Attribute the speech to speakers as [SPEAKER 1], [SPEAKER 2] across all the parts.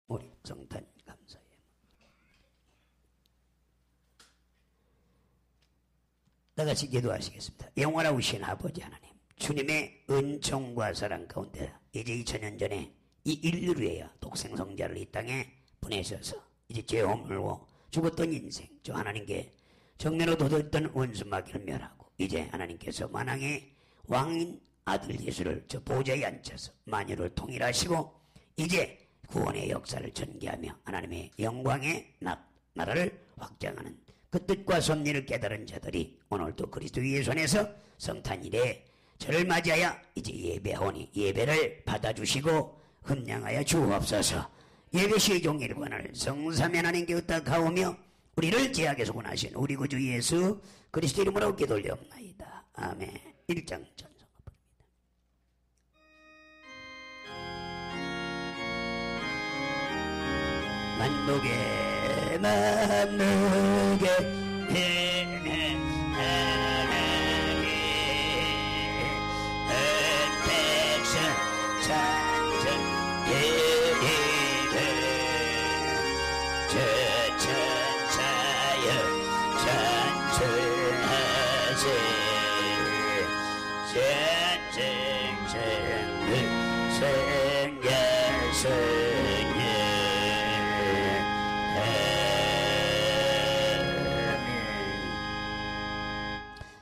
[SPEAKER 1] 우리 성탄 감사해요. 다같이 기도하시겠습니다. 영원하신 아버지 하나님, 주님의 은총과 사랑 가운데 이제 2000년 전에 이 인류를 위하여 독생성자를 이 땅에 보내셔서 이제 죄 허물고 죽었던 인생, 저 하나님께 정면으로 도덕했던 원수마귀를 멸하고 이제 하나님께서 만왕의 왕인 아들 예수를 저 보좌에 앉혀서 만유를 통일하시고 이제 구원의 역사를 전개하며 하나님의 영광의 나라를 확장하는 그 뜻과 섭리를 깨달은 자들이 오늘도 그리스도 예수 안에서 성탄일에 저를 맞이하여 이제 예배하오니 예배를 받아주시고 흠량하여 주옵소서. 예배 시종일관을 성삼위 하나님께 의탁하오며 우리를 죄악에서 구원하신 우리 구주 예수 그리스도 이름으로 기도 올려옵나이다. 아멘. 1장 찬송가 부릅니다. 만복에 백성 찬송 예리를 저 천사여 찬송하세 전생생을 성야성예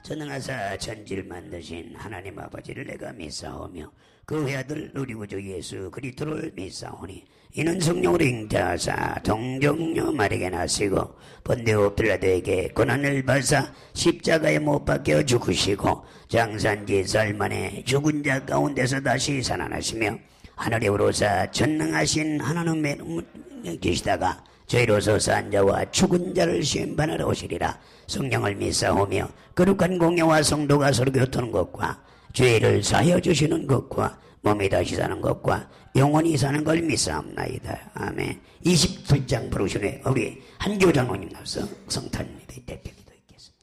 [SPEAKER 1] 전능하사 천지를 만드신 하나님 아버지를 내가 믿사오며 그 외아들 우리 구주 예수 그리스도를 믿사오니 이는 성령으로 잉태하사 동정녀 마리아에게 나시고 본디오 빌라도에게 고난을 받사 십자가에 못 박혀 죽으시고 장산지 살 만에 죽은 자 가운데서 다시 살아나시며 하늘에 오르사 전능하신 하나님의 계시다가 저희로서 산 자와 죽은 자를 심판하러 오시리라. 성령을 믿사오며 거룩한 공예와 성도가 서로 교토는 것과 죄를 사하여 주시는 것과 몸이 다시 사는 것과 영원히 사는 걸 믿사옵나이다. 아멘. 27장 부르신 후에 우리 한교 장로님 나와서 성탄 예배 대표 기도 있겠습니다.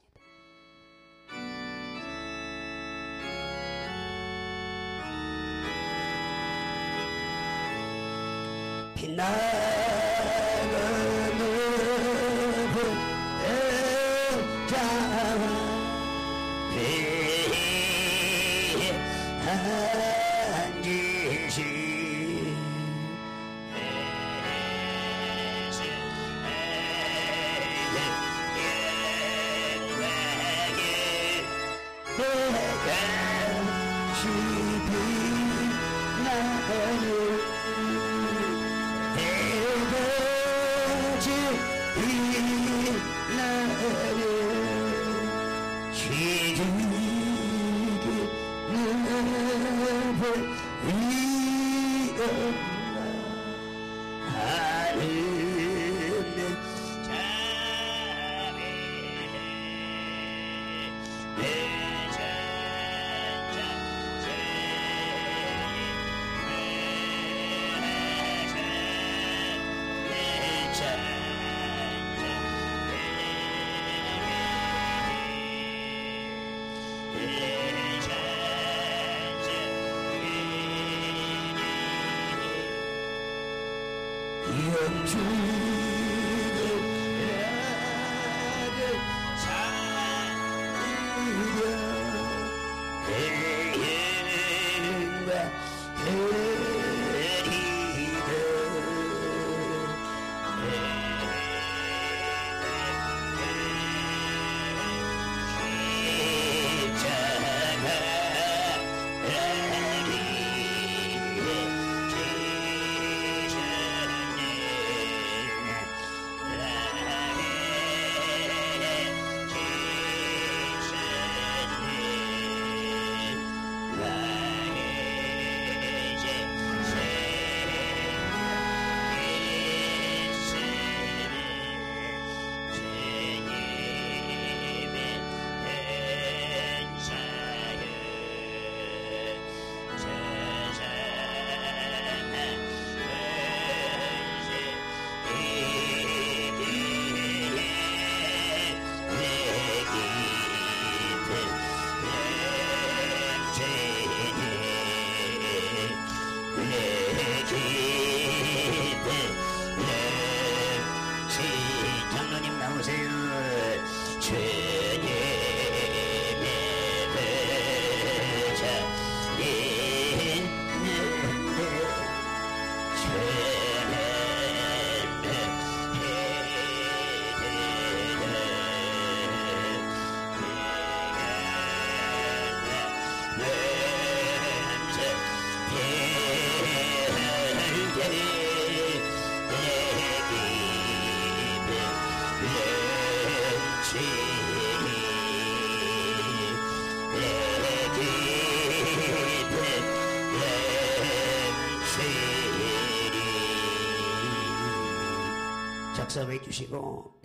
[SPEAKER 1] 작사해 주시고.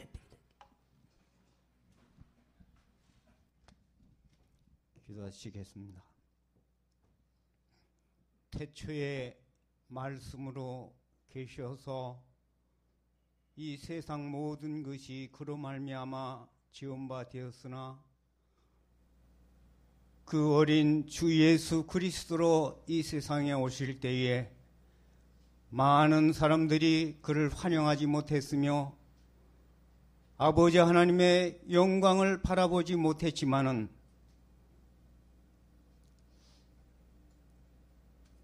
[SPEAKER 2] 기도하시겠습니다. 태초에 말씀으로 계셔서 이 세상 모든 것이 그로 말미암아 지은 바 되었으나 그 어린 주 예수 그리스도로 이 세상에 오실 때에 많은 사람들이 그를 환영하지 못했으며 아버지 하나님의 영광을 바라보지 못했지만은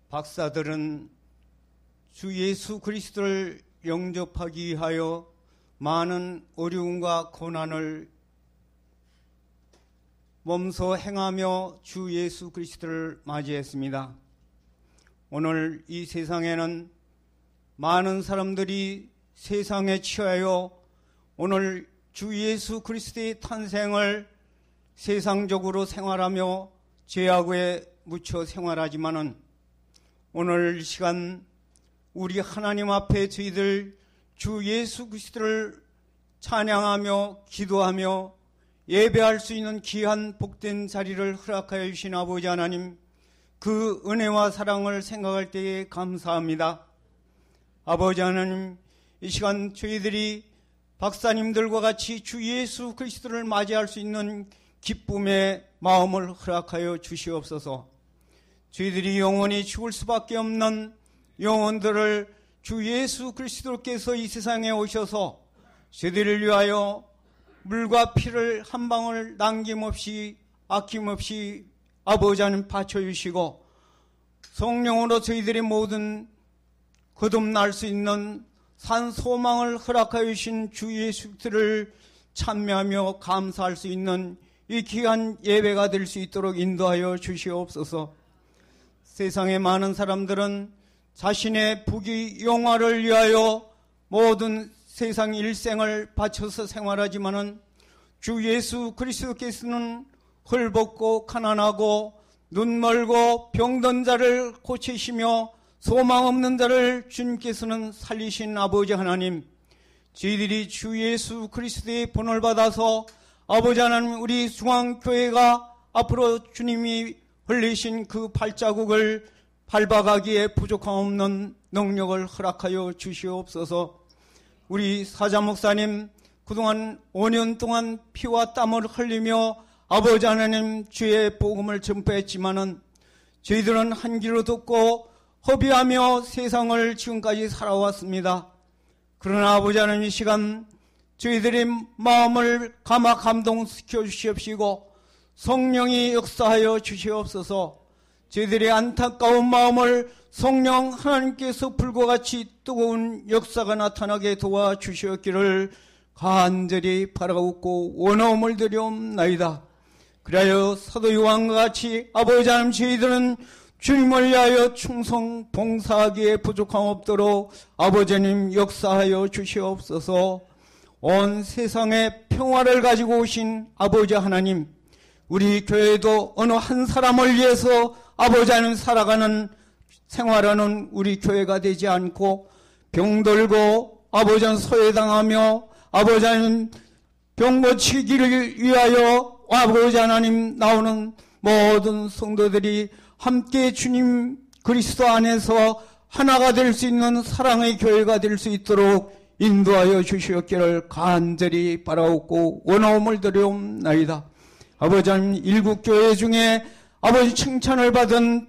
[SPEAKER 2] 박사들은 주 예수 그리스도를 영접하기 위하여 많은 어려움과 고난을 몸소 행하며 주 예수 그리스도를 맞이했습니다. 오늘 이 세상에는 많은 사람들이 세상에 취하여 오늘 주 예수 그리스도의 탄생을 세상적으로 생활하며 죄악에 묻혀 생활하지만은 오늘 이 시간 우리 하나님 앞에 저희들 주 예수 그리스도를 찬양하며 기도하며 예배할 수 있는 귀한 복된 자리를 허락하여 주신 아버지 하나님, 그 은혜와 사랑을 생각할 때에 감사합니다. 아버지 하나님, 이 시간 저희들이 박사님들과 같이 주 예수 그리스도를 맞이할 수 있는 기쁨의 마음을 허락하여 주시옵소서. 저희들이 영원히 죽을 수밖에 없는 영혼들을 주 예수 그리스도께서 이 세상에 오셔서 저희들을 위하여 물과 피를 한 방울 남김없이 아낌없이 아버지 하나님 바쳐주시고 성령으로 저희들의 모든 거듭날 수 있는 산 소망을 허락하여 주신 주 예수 그리스도를 찬미하며 감사할 수 있는 이 귀한 예배가 될 수 있도록 인도하여 주시옵소서. 세상의 많은 사람들은 자신의 부귀 영화를 위하여 모든 세상 일생을 바쳐서 생활하지만은 주 예수 그리스도께서는 헐벗고 가난하고 눈멀고 병든 자를 고치시며 소망 없는 자를 주님께서는 살리신 아버지 하나님, 저희들이 주 예수 그리스도의 본을 받아서 아버지 하나님 우리 중앙교회가 앞으로 주님이 흘리신 그 발자국을 밟아가기에 부족함 없는 능력을 허락하여 주시옵소서. 우리 사자 목사님 그동안 5년 동안 피와 땀을 흘리며 아버지 하나님 주의 복음을 전파했지만은 저희들은 한 귀로 듣고 허비하며 세상을 지금까지 살아왔습니다. 그러나 아버지 하나님 이 시간 저희들의 마음을 감동시켜 주시옵시고 성령이 역사하여 주시옵소서. 저희들의 안타까운 마음을 성령 하나님께서 불과 같이 뜨거운 역사가 나타나게 도와주시었기를 간절히 바라옵고 원함을 드리옵나이다. 그리하여 사도 요한과 같이 아버지 하나님 저희들은 주님을 위하여 충성 봉사하기에 부족함 없도록 아버지 하나님 역사하여 주시옵소서. 온 세상에 평화를 가지고 오신 아버지 하나님, 우리 교회도 어느 한 사람을 위해서 아버지 하나님 살아가는 생활하는 우리 교회가 되지 않고 병들고 아버지 하나님 소외당하며 아버지 하나님 병 고치기를 위하여 아버지 하나님 나오는 모든 성도들이 함께 주님 그리스도 안에서 하나가 될 수 있는 사랑의 교회가 될 수 있도록 인도하여 주시옵기를 간절히 바라옵고 원하옴을 드리옵나이다. 아버지 하나님 일국교회 중에 아버지 칭찬을 받은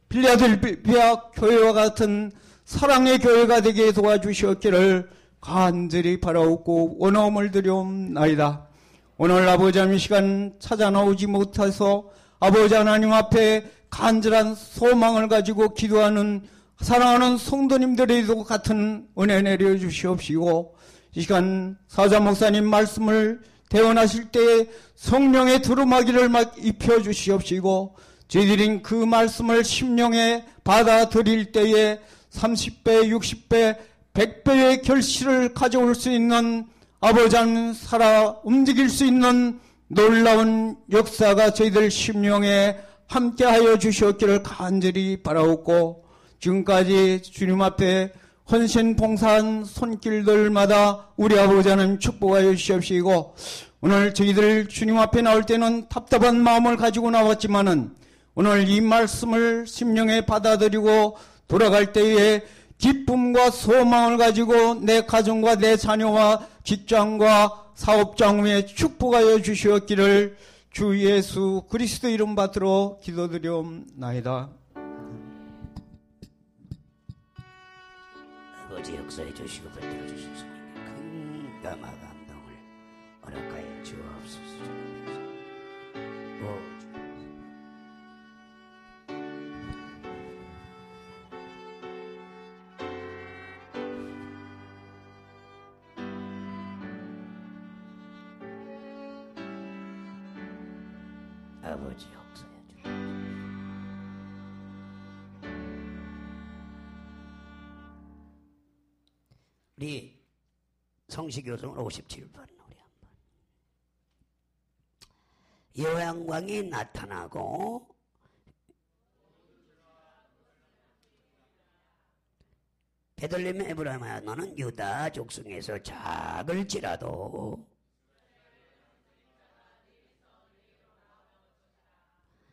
[SPEAKER 2] 필라델피아 교회와 같은 사랑의 교회가 되게 도와주시옵기를 간절히 바라옵고 원하옴을 드리옵나이다. 오늘 아버지 하나님 시간 찾아 나오지 못해서 아버지 하나님 앞에 간절한 소망을 가지고 기도하는 사랑하는 성도님들에도 같은 은혜 내려주시옵시고 이 시간 사자 목사님 말씀을 대언하실 때 성령의 두루마기를 입혀주시옵시고 저희들인 그 말씀을 심령에 받아들일 때에 30배, 60배, 100배의 결실을 가져올 수 있는 아버지 하나님 살아 움직일 수 있는 놀라운 역사가 저희들 심령에 함께하여 주시옵기를 간절히 바라옵고 지금까지 주님 앞에 헌신 봉사한 손길들마다 우리 아버지 하나님 축복하여 주시옵시고, 오늘 저희들 주님 앞에 나올 때는 답답한 마음을 가지고 나왔지만은 오늘 이 말씀을 심령에 받아들이고 돌아갈 때에 기쁨과 소망을 가지고 내 가정과 내 자녀와 직장과 사업장 위에 축복하여 주시었기를 주 예수 그리스도 이름 받들어 기도드리옵나이다.
[SPEAKER 1] 아버지 역사해 주시고 받들어 주셔서 큰 감화 감동을 허락하여 주옵소서. 아버지 역사해 주옵소서. 우리 성시교성을 57번 우리 한번. 여호와왕이 나타나고 베들레헴 에브라임아 너는 유다 족속에서 작을지라도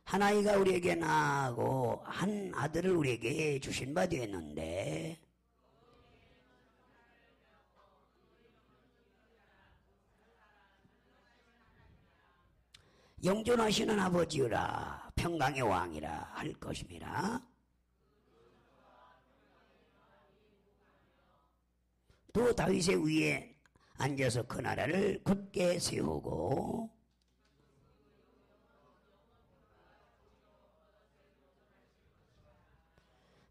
[SPEAKER 1] 한 아이가 우리에게 나고 한 아들을 우리에게 주신 바 되었는데 영존하시는 아버지라 평강의 왕이라 할 것임이라. 또 다윗의 위에 앉아서 그 나라를 굳게 세우고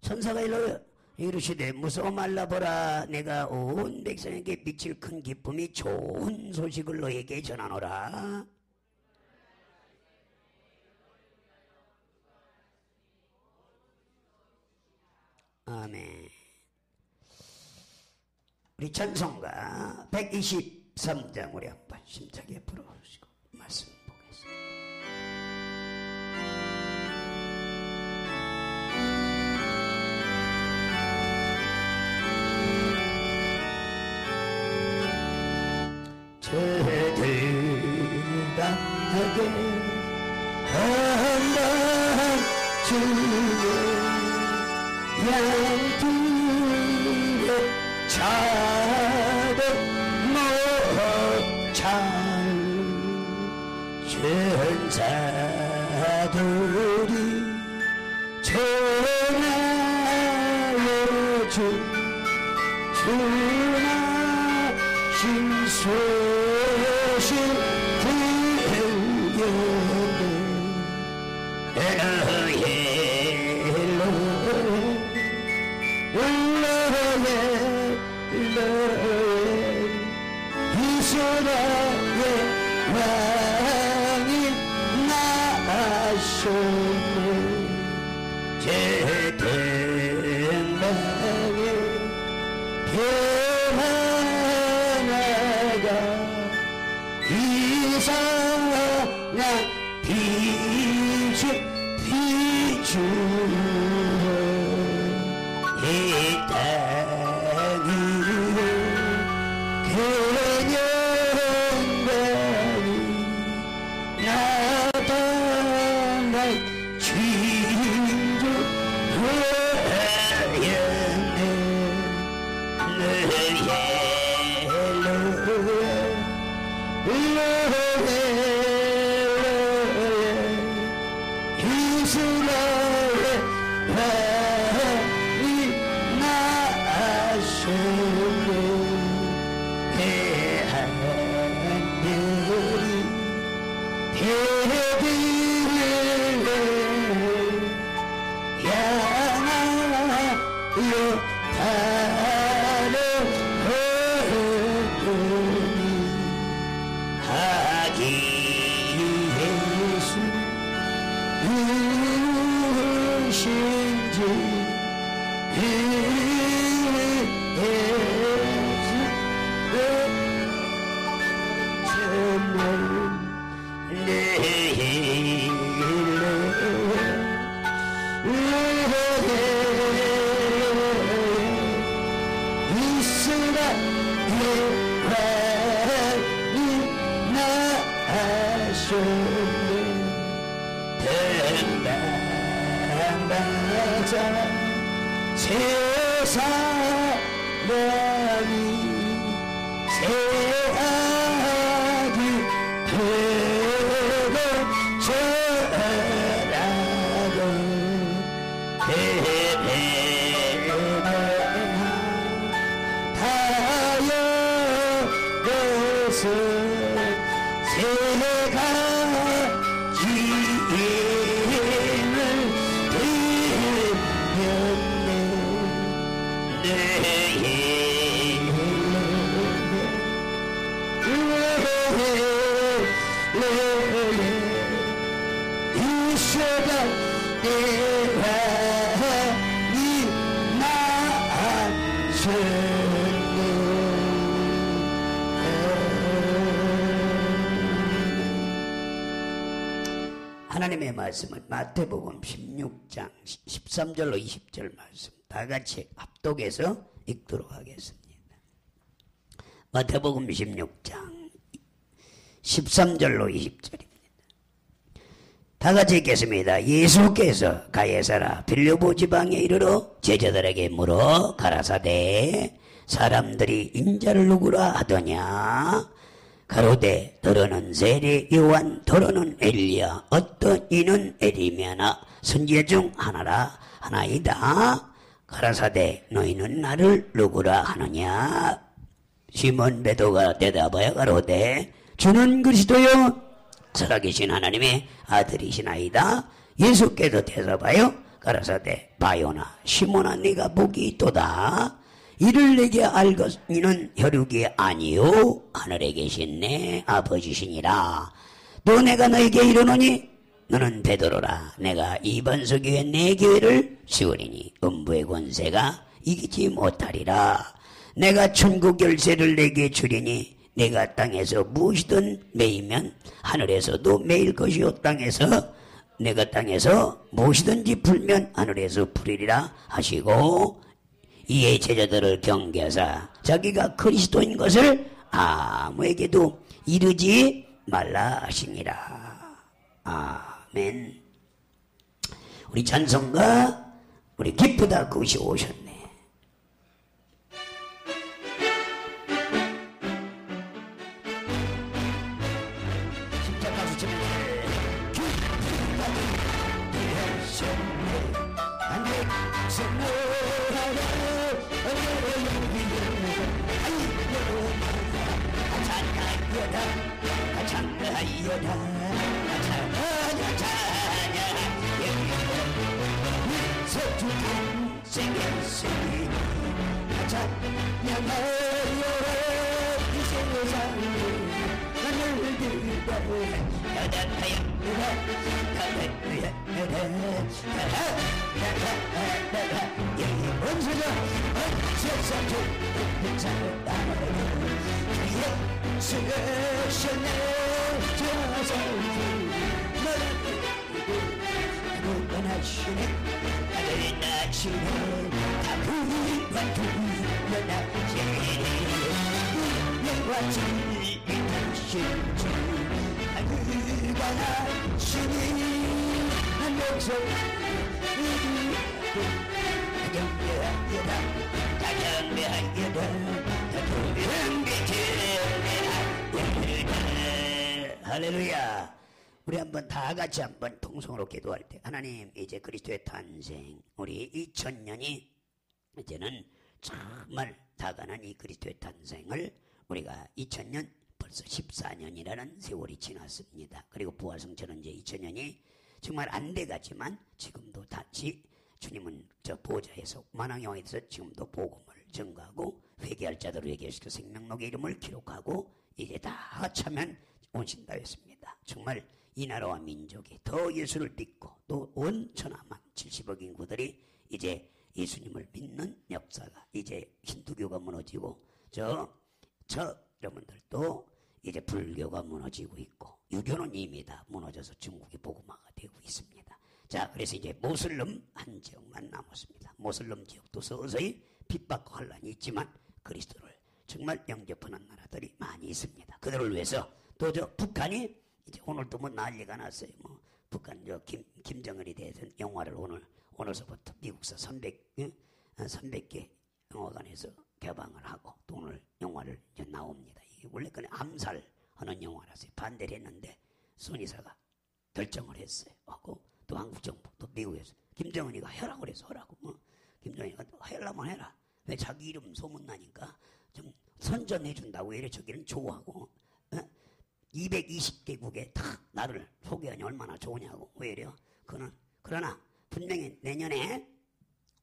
[SPEAKER 1] 천사가 이르시되 무서워 말라보라. 내가 온 백성에게 미칠 큰 기쁨이 좋은 소식을 너에게 전하노라. 아멘. 우리 찬송가 123장 우리 한번 심차게 불어보시고 말씀 보겠습니다. 저들과 하게 한번 주의 양들의 작은 목장 천사들이 전하여 준 주나신 소식 들려네. 이스라엘 왕이 나셨네. 제 대망에 변화가 이상한 비추 이 땅이 그녀만이 나타날 진주 하였네. 이스라엘 왕이 나셨네. 대하늘이 대들을 향하여 달려오니 하기 하나님의 말씀은 마태복음 16장 13절로 20절 말씀 다 같이 합독해서 읽도록 하겠습니다. 마태복음 16장 13절로 20절입니다. 다 같이 읽겠습니다. 예수께서 가야사라 빌립보 지방에 이르러 제자들에게 물어 가라사대 사람들이 인자를 누구라 하더냐 가로되 더러는 세례 요한 더러는 엘리야 어떤 이는 에리미야나 선지자 중 하나이다. 가라사대 너희는 나를 누구라 하느냐. 시몬 베드로가 대답하여 가로되 주는 그리스도요 살아계신 하나님의 아들이시나이다. 예수께서 대답하여 가라사대 바요나 시몬아 네가 복이 있도다. 이를 내게 알것이는 혈육이 아니요 하늘에 계신 내 아버지시니라. 또 내가 너에게 이르노니 너는 베드로라. 내가 이 반석 위에 내 교회를 세우리니 음부의 권세가 이기지 못하리라. 내가 천국 열쇠를 내게 주리니 내가 땅에서 무엇이든 매이면 하늘에서도 매일 것이요 내가 땅에서 무엇이든지 풀면 하늘에서 풀리리라 하시고 이에 제자들을 경계하사 자기가 그리스도인 것을 아무에게도 이르지 말라 하시니라. 아멘. 우리 찬송가 우리 기쁘다 그것이 오셨네. 할렐루야. 우리 한번 다 같이 한번 통성으로 기도할 때 하나님 이제 그리스도의 탄생 우리 2000년이 이제는 정말 다가난 이 그리스도의 탄생을 우리가 2000년 벌써 14년이라는 세월이 지났습니다. 그리고 부활성천은 이제 2000년이 정말 안 돼가지만 지금도 다시 주님은 저 보좌에서 만왕의 왕에서 지금도 복음을 전가하고 회개할 자들을 회개시켜 생명록의 이름을 기록하고 이제 다 차면 오신다 했습니다. 정말 이 나라와 민족이 더 예수를 믿고 또 온 천하만 70억 인구들이 이제 예수님을 믿는 역사가 이제 힌두교가 무너지고 저 여러분들도 이제 불교가 무너지고 있고 유교는 이미 다 무너져서 중국이 복음화가 되고 있습니다. 자, 그래서 이제 모슬림 한 지역만 남았습니다. 모슬림 지역도 서서히 핍박과 혼란이 있지만 그리스도를 정말 영접하는 나라들이 많이 있습니다. 그들을 위해서 또 북한이 이제 오늘도 뭐 난리가 났어요. 뭐 북한 김정은에 대해서는 영화를 오늘서부터 미국서 300개 영화관에서 개방을 하고 또 오늘 영화를 이제 나옵니다. 이게 원래 그냥 암살하는 영화라서 반대를 했는데 손이사가 결정을 했어요. 하고 또 한국 정부 또 미국에서 김정은이가 하라고 그래서 하라고. 김정은이가 하려면 해라. 왜 자기 이름 소문나니까 좀 선전해준다고 이래 저기는 좋아하고 220개국에 다 나를 소개하니 얼마나 좋으냐고 왜 이래요? 그러나 분명히 내년에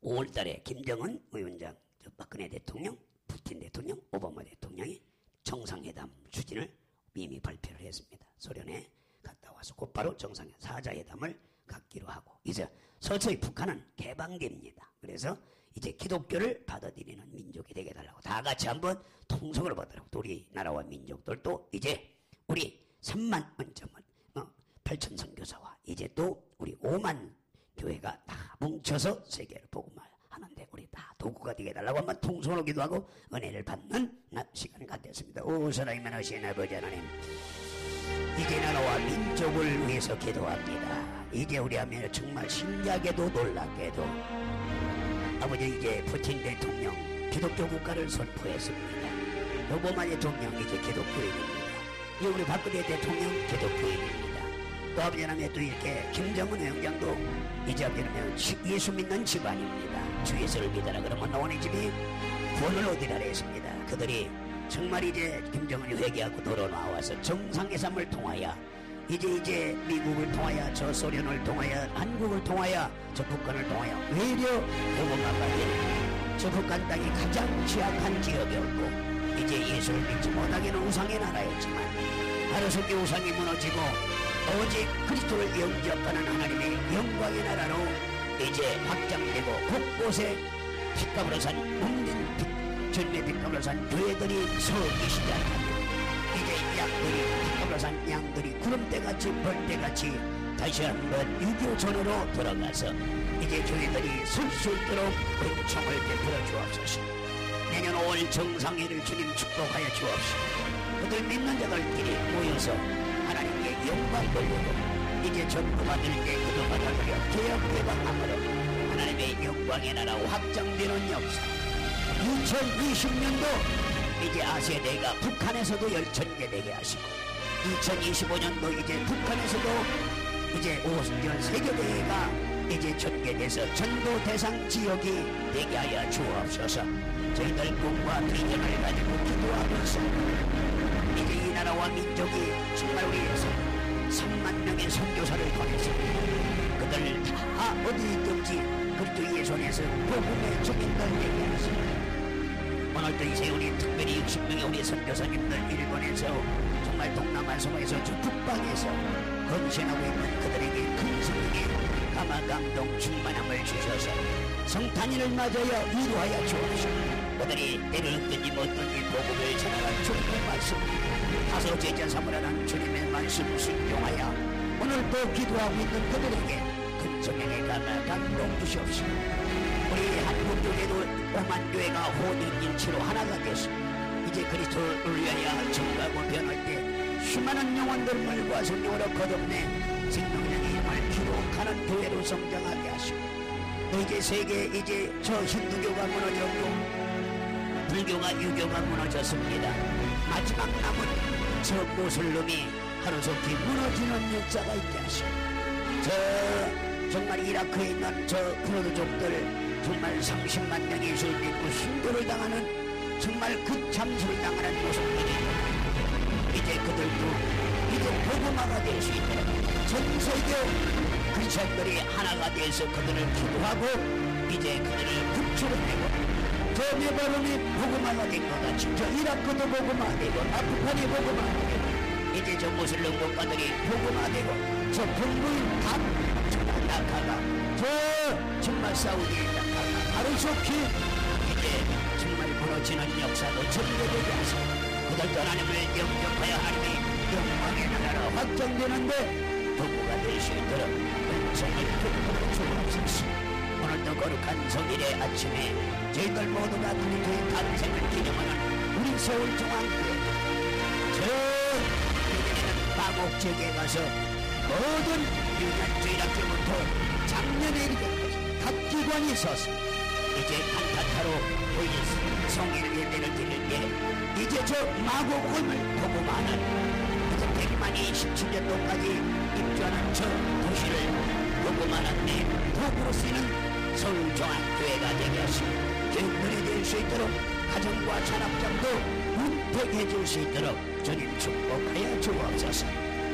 [SPEAKER 1] 5월달에 김정은 위원장, 박근혜 대통령, 푸틴 대통령, 오바마 대통령이 정상회담 추진을 이미 발표를 했습니다. 소련에 갔다 와서 곧바로 정상회담 사자회담을 갖기로 하고 이제 서서히 북한은 개방됩니다. 그래서 이제 기독교를 받아들이는 민족이 되게 달라고 다 같이 한번 통성을 받으라고 또 우리나라와 민족들도 이제 우리 3만 8천 선교사와 이제 또 우리 5만 교회가 다 뭉쳐서 세계를 복음을 하는데 우리 다 도구가 되게 달라고 한번 통성으로 기도하고 은혜를 받는 시간을 갖겠습니다. 오 살아있는 하신 아버지 하나님, 이제 나라와 민족을 위해서 기도합니다. 이제 우리 하면 정말 신기하게도 놀랍게도 아버지 이제 푸틴 대통령 기독교 국가를 선포했습니다. 오바마 대통령 이제 기독교인입니다. 이제 우리 박근혜 대통령 기독교인입니다. 또 아버지 하나님 또 이렇게 김정은 위원장도 이제 아버지 하나님 예수 믿는 집안입니다. 주 예수를 믿어라 그러면 너네 집이 구원을 얻으라 했습니다. 그들이 정말 이제 김정은이 회개하고 돌아나와서 정상회담을 통하여 이제 미국을 통하여 저 소련을 통하여 한국을 통하여 저 북한을 통하여 외려 복음화가 저 북한 땅이 가장 취약한 지역이었고 이제 예수를 믿지 못하기는 우상의 나라였지만 하루속히 우상이 무너지고 오직 그리스도를 영접하는 하나님의 영광의 나라로 이제 확장되고 곳곳에 핏값으로 산 묵는 전매 핏값으로 산 교회들이 서기 시작합니다. 이제 양들이 핏값으로 산 양들이 구름대같이 벌떼같이 다시 한번 유교전으로 돌아가서 이제 교회들이 설 수 있도록 은총을 베풀어 주옵소서. 내년 5월 정상회를 주님 축복하여 주옵시고 그들 믿는 자들끼리 모여서 하나님께 영광 돌리고 이제 전부 받을 때 그동안 하려 개혁 개방함으로 하나님의 영광의 나라 확장되는 역사 2020년도 이제 아세대가 북한에서도 열천개 되게 하시고 2025년도 이제 북한에서도 이제 13개대회가 이제 전개돼서 전도 대상 지역이 되게 하여 주옵소서. 저희들 꿈과 비전을 가지고 기도하면서 이제 이 나라와 민족이 정말 우리에서 3만 명의 선교사를 보냈습니다. 그들 다 어디 있든지 그리스도의 손에서 복음의 적인들 되게 하십니다. 오늘도 이제 우리 특별히 60명의 우리 선교사님들 일본에서 정말 동남아 소에서 저 북방에서 헌신하고 있는 그들에게 큰 성령의 감화 감동 충만함을 주셔서 성탄일을 맞아야 위로하여 주옵시고 그들이 때를 얻든지 못든지 복음을 전하는 주님의 말씀 다소 제자 삼으라는 주님의 말씀 순종하여 오늘도 기도하고 있는 그들에게 큰 성령의 감화 감동 주시옵시고 우리 한국교회도 5만 교회가 혼인일치로 하나가 되서 이제 그리스도를 위하여 정하고 변할 때 수많은 영혼들과 성령으로 거듭내 생명력의 힘을 기록하는 교회로 성장하게 하시고 이제 세계 이제 저 힌두교가 무너졌고 불교가 유교가 무너졌습니다. 마지막 남은 저 모슬림이 하루속히 무너지는 역사가 있게 하시고 저 정말 이라크에 있는 저 크루드족들 정말 30만 명이 예수를 믿고 순교를 당하는 정말 그 잠수를 당하는 모습들이 이제 그들도 이제 복음화가 될 수 있도록 전 세계 크리스천들이 하나가 돼서 그들을 기도하고 이제 그들을 구출해내고 저 네바론이 복음화가 된 것 같이 저 이라크도 복음화되고 아프간이 복음화되고 이제 저 무슬림 국가들이 복음화되고 저 북부인 각 낙하가 저 정말 사우디의 낙하가 하루속히 이제 정말 무너지는 역사도 전개되게 하시고 그들도 하나님을 영접하여 하나님의 영광의 나라로 확장되는데 도구가 될 수 있도록 은총을 베풀어 주옵소서. 오늘도 거룩한 성일의 아침에 저희들 모두가 그리스도의 탄생을 기념하는 우리 서울중앙교회 내년에는 마곡 지역에 가서 모든 유년주일학교부터 작년에 이르기까지 각 기관이 서서 이제 간타타로 보이는 성일 예배를 드릴 때 이제 저 마곡을 복음하는 100만이 17년도까지 입주하는 저 도시를 복음하는 데 도구로 쓰이는 서울중앙교회가 되게 하시고 교육들이 될 수 있도록 가정과 산업장도 문택해질 수 있도록 주님 축복하여 주옵소서.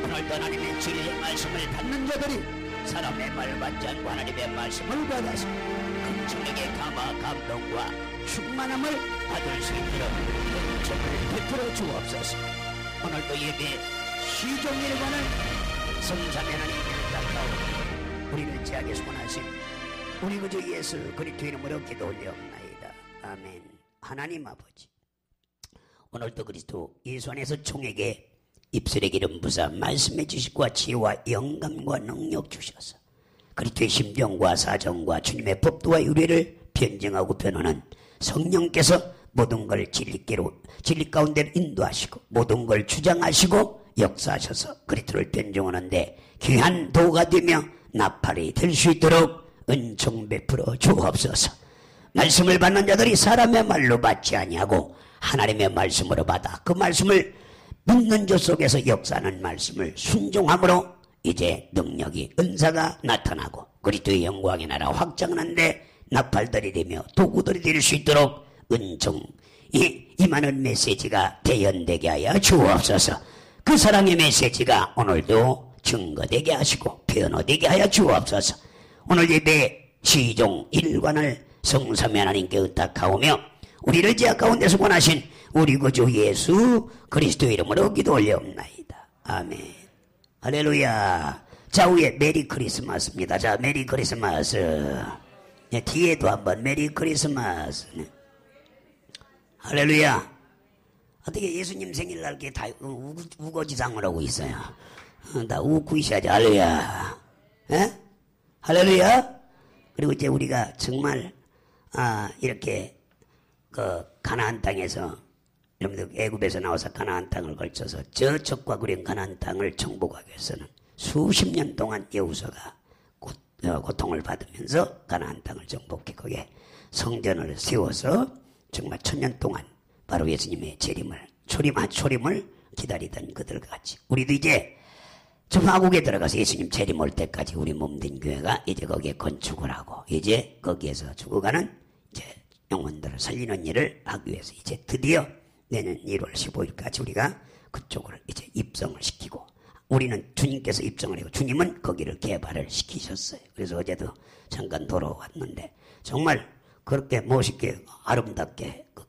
[SPEAKER 1] 오늘도 하나님의 진리의 말씀을 받는 자들이 사람의 말 받지 않고 하나님의 말씀을 받아서 긍정에게 감동과 충만함을 받을 수 있도록 은총을 베풀어 주옵소서. 오늘도 예배 시종일관을 성삼위 하나님을 닦아오고 우리를 제하게 소원하신 우리 구주 예수 그리스도 이름으로 기도 올려옵나이다. 아멘. 하나님 아버지, 오늘도 그리스도 예수 안에서 총에게 입술의 기름 부사 말씀해 주시고 지혜와 영감과 능력 주셔서 그리스도의 심정과 사정과 주님의 법도와 윤리를 변증하고 변하는 성령께서 모든 걸 진리 가운데 인도하시고 모든 걸 주장하시고 역사하셔서 그리스도를 변증하는데 귀한 도가 되며 나팔이 될 수 있도록 은총 베풀어 주옵소서. 말씀을 받는 자들이 사람의 말로 받지 아니하고 하나님의 말씀으로 받아 그 말씀을 묻는 자 속에서 역사하는 말씀을 순종함으로 이제 능력이 은사가 나타나고 그리스도의 영광의 나라 확장하는데 나팔들이 되며 도구들이 될 수 있도록 은총 임하는 메시지가 대연되게 하여 주옵소서. 그 사랑의 메시지가 오늘도 증거되게 하시고 변화되게 하여 주옵소서. 오늘 예배 시종 일관을 성삼위 하나님께 의탁하오며 우리를 지하 가운데서 원하신 우리 구주 예수 그리스도 이름으로 기도 올려옵나이다. 아멘. 할렐루야. 좌우에 메리 크리스마스입니다. 자, 메리 크리스마스. 네, 뒤에도 한번 메리 크리스마스. 네. 할렐루야. 어떻게 예수님 생일날 이렇게 다 우거지상을 하고 있어요. 다 웃고 있어야지. 할렐루야. 에? 할렐루야. 그리고 이제 우리가 정말 이렇게 그 가나안 땅에서 여러분들 애굽에서 나와서 가나안 땅을 걸쳐서 저적과 구린 가나안 땅을 정복하기 위해서는 수십 년 동안 여호수아가 고통을 받으면서 가나안 땅을 정복해 거기에 성전을 세워서 정말 1000년 동안 바로 예수님의 초림을 기다리던 그들과 같이 우리도 이제 저 마국에 들어가서 예수님 재림 올 때까지 우리 몸된 교회가 이제 거기에 건축을 하고 이제 거기에서 죽어가는 이제 영혼들을 살리는 일을 하기 위해서 이제 드디어 내년 1월 15일까지 우리가 그쪽을 이제 입성을 시키고 우리는 주님께서 입성을 하고 주님은 거기를 개발을 시키셨어요. 그래서 어제도 잠깐 돌아왔는데 정말 그렇게 멋있게 아름답게 그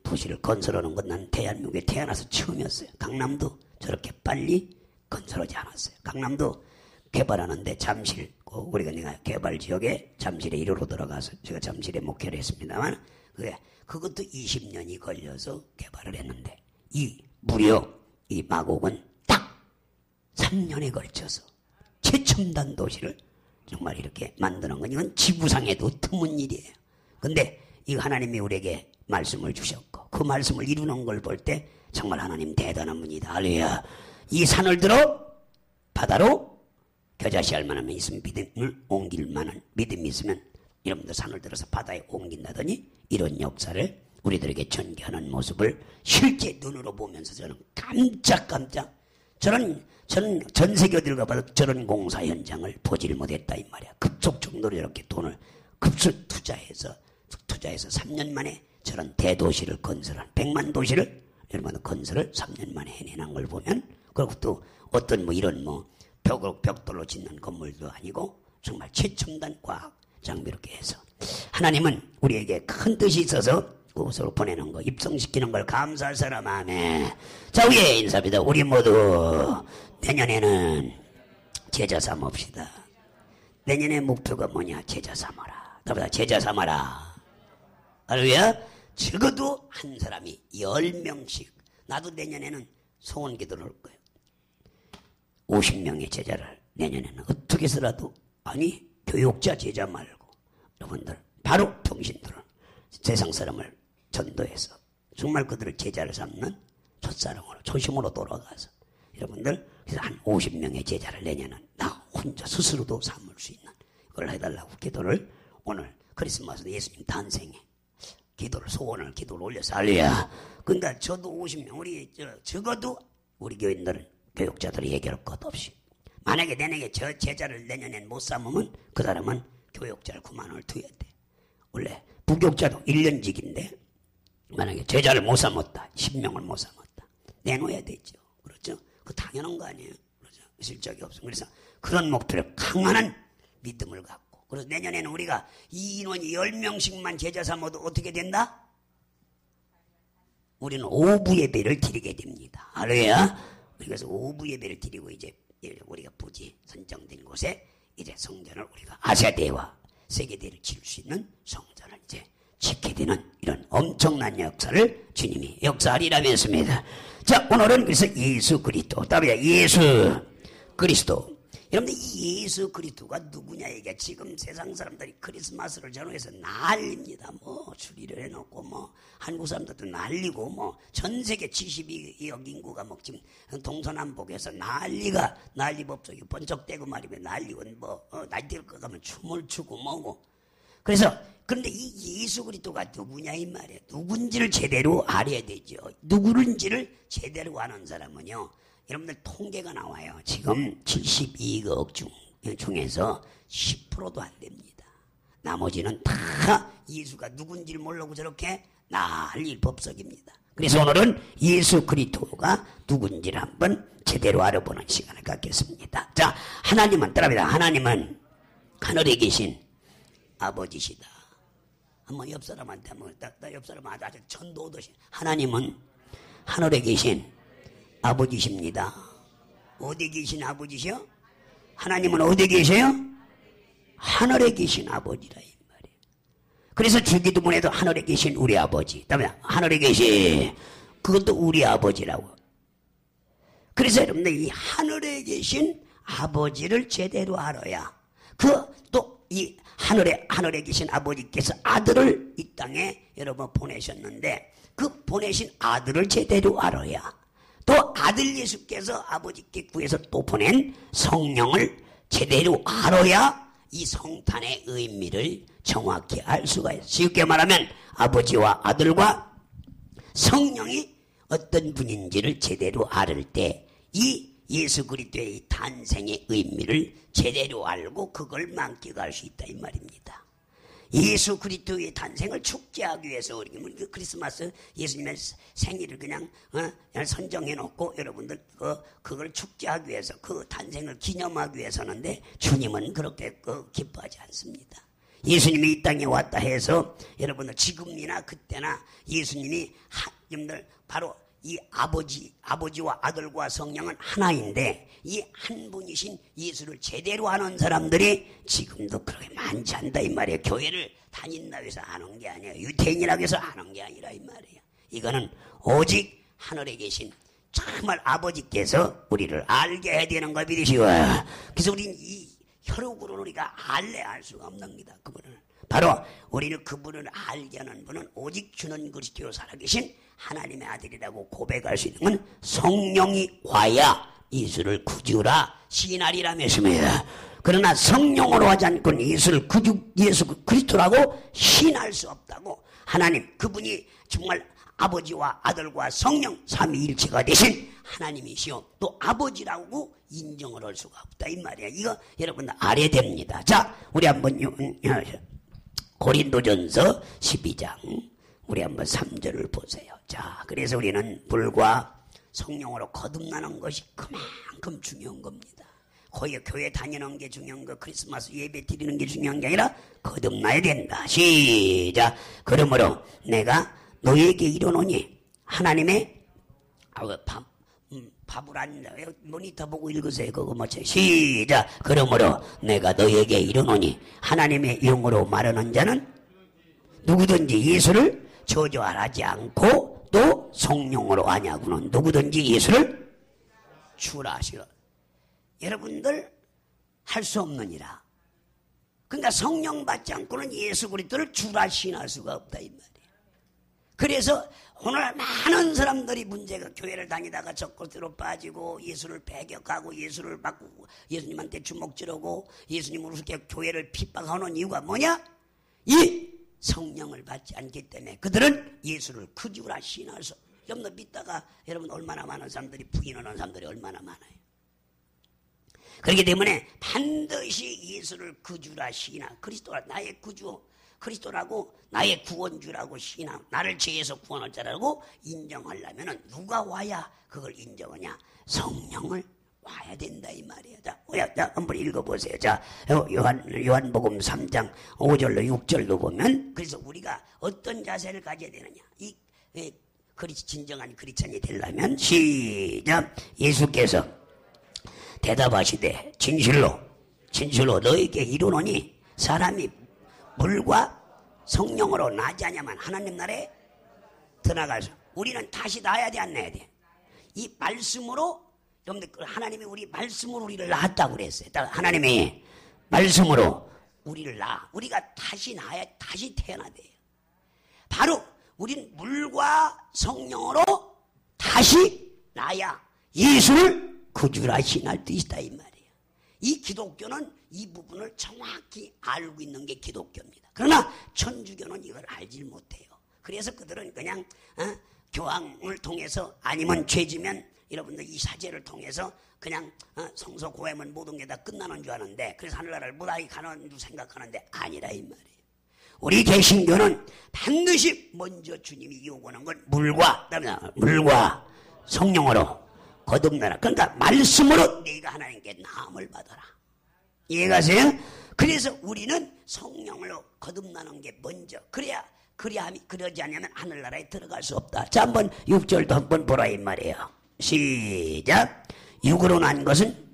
[SPEAKER 1] 도시를 건설하는 건 난 대한민국에 태어나서 처음이었어요. 강남도 저렇게 빨리 건설하지 않았어요. 강남도 개발하는데 잠실, 우리가 내가 개발지역에 잠실에 1호로 들어가서 제가 잠실에 목회를 했습니다만 그것도 20년이 걸려서 개발을 했는데 무려 이 마곡은 딱 3년에 걸쳐서 최첨단 도시를 정말 이렇게 만드는 건 이건 지구상에도 드문 일이에요. 근데 이 하나님이 우리에게 말씀을 주셨고 그 말씀을 이루는 걸 볼 때 정말 하나님 대단한 분이다. 할렐루야. 이 산을 들어 바다로 겨자씨할 만하면 있으면 믿음을 옮길 만한 믿음이 있으면 여러분들 산을 들어서 바다에 옮긴다더니 이런 역사를 우리들에게 전개하는 모습을 실제 눈으로 보면서 저는 깜짝깜짝 저는 전 세계 어딜 가봐도 저런 공사 현장을 보질 못했다 이 말이야. 급속 정도로 이렇게 돈을 급속 투자해서 3년 만에 저런 대도시를 건설한 100만 도시를 여러분 건설을 3년 만에 해내는 걸 보면 그리고 또 어떤 이런 벽돌로 짓는 건물도 아니고 정말 최첨단 과학 장비 이렇게 해서 하나님은 우리에게 큰 뜻이 있어서 그곳으로 보내는 거 입성시키는 걸 감사할 사람 아멘. 자 위에 인사합니다. 우리 모두 내년에는 제자 삼읍시다. 내년의 목표가 뭐냐? 제자 삼아라. 다보다 제자 삼아라. 할렐루야. 적어도 한 사람이 10명씩 나도 내년에는 소원 기도를 할 거예요. 50명의 제자를 내년에는 어떻게 해서라도 교육자 제자 말고 여러분들 바로 평신도를 세상 사람을 전도해서 정말 그들을 제자를 삼는 첫사랑으로 초심으로 돌아가서 여러분들 그래서 한 50명의 제자를 내년은 나 혼자 스스로도 삼을 수 있는 그걸 해달라고 기도를 오늘 크리스마스 예수님 탄생에 기도를 기도를 올려서 할렐루야. 그러니까 저도 50명 우리 적어도 우리 교인들은 교육자들이 얘기할 것 없이 만약에 내년에 저 제자를 내년엔 못 삼으면 그 사람은 교육자를 9만 원을 투여야 돼. 원래 부교육자도 1년직인데 만약에 제자를 못 삼았다 10명을 못 삼았다 내놓아야 되죠. 그렇죠? 그 당연한 거 아니에요. 그렇죠? 실적이 없어. 그래서 그런 목표를 강한 믿음을 갖고 그래서 내년에는 우리가 이 인원이 10명씩만 제자 삼아도 어떻게 된다? 우리는 오부 예배를 드리게 됩니다. 할렐루야. 그래서 오부 예배를 드리고 이제 우리가 부지 선정된 곳에 이제 성전을 우리가 아시아대와 세계대를 치를 수 있는 성전을 이제 짓게 되는 이런 엄청난 역사를 주님이 역사하리라고 했습니다. 자, 오늘은 그래서 예수 그리스도, 답이야 예수 그리스도. 여러분들 이 예수 그리스도가 누구냐 이게 지금 세상 사람들이 크리스마스를 전후해서 난립니다. 뭐 추리를 해놓고 뭐 한국 사람들도 난리고 뭐 전 세계 72억 인구가 뭐 지금 동서남북에서 난리 법석이 번쩍대고 말이면 난리고 뭐 날뛸 거 가면 춤을 추고 뭐고. 그래서 그런데 이 예수 그리스도가 누구냐 이 말이에요. 누군지를 제대로 알아야 되죠. 누구인지를 제대로 아는 사람은요. 여러분들 통계가 나와요. 지금 72억 중에서 10%도 안 됩니다. 나머지는 다 예수가 누군지를 모르고 저렇게 난리 법석입니다. 그래서 오늘은 예수 그리스도가 누군지를 한번 제대로 알아보는 시간을 갖겠습니다. 자, 하나님은 따라합니다. 하나님은 하늘에 계신 아버지시다. 한번 옆 사람한테 한번 나 옆 사람한테 아주 천도 오듯이 하나님은 하늘에 계신 아버지십니다. 어디 계신 아버지시요? 하나님은 어디 계세요? 하늘에 계신 아버지라 이 말이에요. 그래서 주기도문에도 하늘에 계신 우리 아버지, 그다음에 하늘에 계신 그것도 우리 아버지라고. 그래서 여러분들 이 하늘에 계신 아버지를 제대로 알아야 또 이 하늘에 계신 아버지께서 아들을 이 땅에 여러분 보내셨는데 그 보내신 아들을 제대로 알아야 또 아들 예수께서 아버지께 구해서 또 보낸 성령을 제대로 알아야 이 성탄의 의미를 정확히 알 수가 있어요. 쉽게 말하면 아버지와 아들과 성령이 어떤 분인지를 제대로 알을 때 이 예수 그리스도의 탄생의 의미를 제대로 알고 그걸 만끽할 수 있다 이 말입니다. 예수 그리스도의 탄생을 축제하기 위해서 우리 크리스마스 예수님의 생일을 그냥 선정해 놓고 여러분들 그걸 축제하기 위해서 그 탄생을 기념하기 위해서는데 주님은 그렇게 기뻐하지 않습니다. 예수님이 이 땅에 왔다 해서 여러분들 지금이나 그때나 예수님이 여러분들 바로 이 아버지와 아들과 성령은 하나인데 이 한 분이신 예수를 제대로 아는 사람들이 지금도 그렇게 많지 않다 이 말이에요. 교회를 다닌다고 해서 아는 게 아니에요. 유태인이라고 해서 아는 게 아니라 이 말이에요. 이거는 오직 하늘에 계신 정말 아버지께서 우리를 알게 해야 되는 걸 믿으시오. 그래서 우리는 이 혈육으로 우리가 알 수가 없습니다. 그분을 바로 우리는 그분을 알게 하는 분은 오직 주는 그리스도로 살아계신 하나님의 아들이라고 고백할 수 있는 건 성령이 와야 예수를 구주라 시인하리라 했습니다. 그러나 성령으로 하지 않고는 예수 그리스도라고 시인할 수 없다고. 하나님 그분이 정말 아버지와 아들과 성령 삼위일체가 되신 하나님이시오 또 아버지라고 인정을 할 수가 없다 이 말이야. 이거 여러분 알아야 됩니다. 자, 우리 한번 고린도전서 12장 우리 한번 3절을 보세요. 자, 그래서 우리는 불과 성령으로 거듭나는 것이 그만큼 중요한 겁니다. 거의 교회 다니는 게 중요한 거, 크리스마스 예배 드리는 게 중요한 게 아니라 거듭나야 된다. 시작. 그러므로 내가 너에게 이르노니 하나님의 밥을 안 모니터 보고 읽으세요. 그거 뭐지? 시작. 그러므로 내가 너에게 이르노니 하나님의 영으로 말하는 자는 누구든지 예수를 저주하지 않고 또 성령으로 아냐고는 누구든지 예수를 주라 하시라. 여러분들 할 수 없느니라. 그러니까 성령 받지 않고는 예수 그리스도를 주라 시인할 수가 없다 이 말이에요. 그래서 오늘 많은 사람들이 문제가 교회를 다니다가 적그리스도로 빠지고 예수를 배격하고 예수를 바꾸고 예수님한테 주먹질하고 예수님을 우습게 교회를 핍박하는 이유가 뭐냐? 이 성령을 받지 않기 때문에 그들은 예수를 그지우라 시인해서 여러분 믿다가 여러분 얼마나 많은 사람들이 부인하는 사람들이 얼마나 많아요. 그렇기 때문에 반드시 예수를 그주라 시인하 그리스도가 나의 구주 그리스도라고 나의 구원주라고 시인하고 나를 죄에서 구원할 자라고 인정하려면 누가 와야 그걸 인정하냐? 성령을 와야 된다 이 말이에요. 자, 한번 읽어보세요. 자, 요한복음 3장 5절로 6절로 보면 그래서 우리가 어떤 자세를 가져야 되느냐? 진정한 크리스찬이 되려면 시작. 예수께서 대답하시되 진실로 너에게 이르노니 사람이 물과 성령으로 나지 않냐면 하나님 나라에 들어가서 우리는 다시 낳아야 돼 안 낳아야 돼? 이 말씀으로 여러분들 하나님이 우리 말씀으로 우리를 낳았다고 그랬어요. 하나님이 말씀으로 우리를 낳아 우리가 다시 낳아야 다시 태어나야 돼요. 바로 우리는 물과 성령으로 다시 낳아야 예수를 구주라 신할 뜻이다 이 말이에요. 이 기독교는 이 부분을 정확히 알고 있는 게 기독교입니다. 그러나 천주교는 이걸 알질 못해요. 그래서 그들은 그냥 교황을 통해서 아니면 죄지면 여러분들 이 사제를 통해서 그냥 성소 고하면 모든 게 다 끝나는 줄 아는데 그래서 하늘나라를 무사히 가는 줄 생각하는데 아니라 이 말이에요. 우리 개신교는 반드시 먼저 주님이 요구하는 건 물과 성령으로 거듭나라. 그러니까 말씀으로 네가 하나님께 나음을 받아라. 이해가세요? 그래서 우리는 성령으로 거듭나는 게 먼저 그러지 않으면 하늘나라에 들어갈 수 없다. 자, 한번 6절도 한번 보라 이 말이에요. 시작. 육으로 난 것은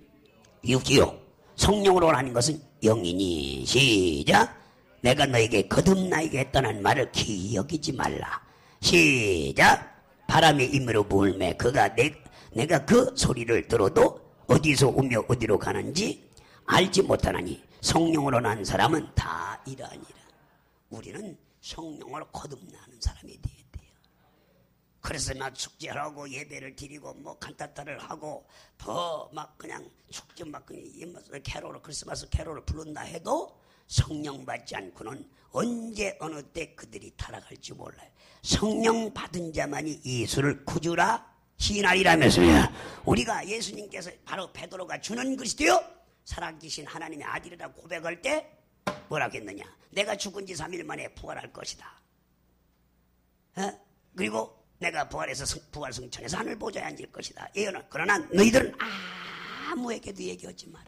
[SPEAKER 1] 육이요 성령으로 난 것은 영이니. 시작. 내가 너에게 거듭나게 했다는 말을 기억이지 말라. 시작. 바람이 임으로 불매 내가 그 소리를 들어도 어디서 오며 어디로 가는지 알지 못하나니 성령으로 난 사람은 다 이러하니라. 우리는 성령으로 거듭나는 사람이 돼야 돼요. 그래서 막 축제하고 예배를 드리고 뭐 칸타타를 하고 더 막 그냥 축제 막 그냥 캐롤을 크리스마스 캐롤을 부른다 해도 성령 받지 않고는 언제 어느 때 그들이 타락할지 몰라요. 성령 받은 자만이 예수를 구주라 시인하리라면서요. 우리가 예수님께서 바로 베드로가 주는 그리스도요 살아계신 하나님의 아들이라고 고백할 때 뭐라고 했느냐? 내가 죽은 지 3일 만에 부활할 것이다. 그리고 내가 부활해서 부활 승천해서 하늘 보좌에 앉을 것이다. 예언은 그러나 너희들은 아무에게도 얘기하지 마라.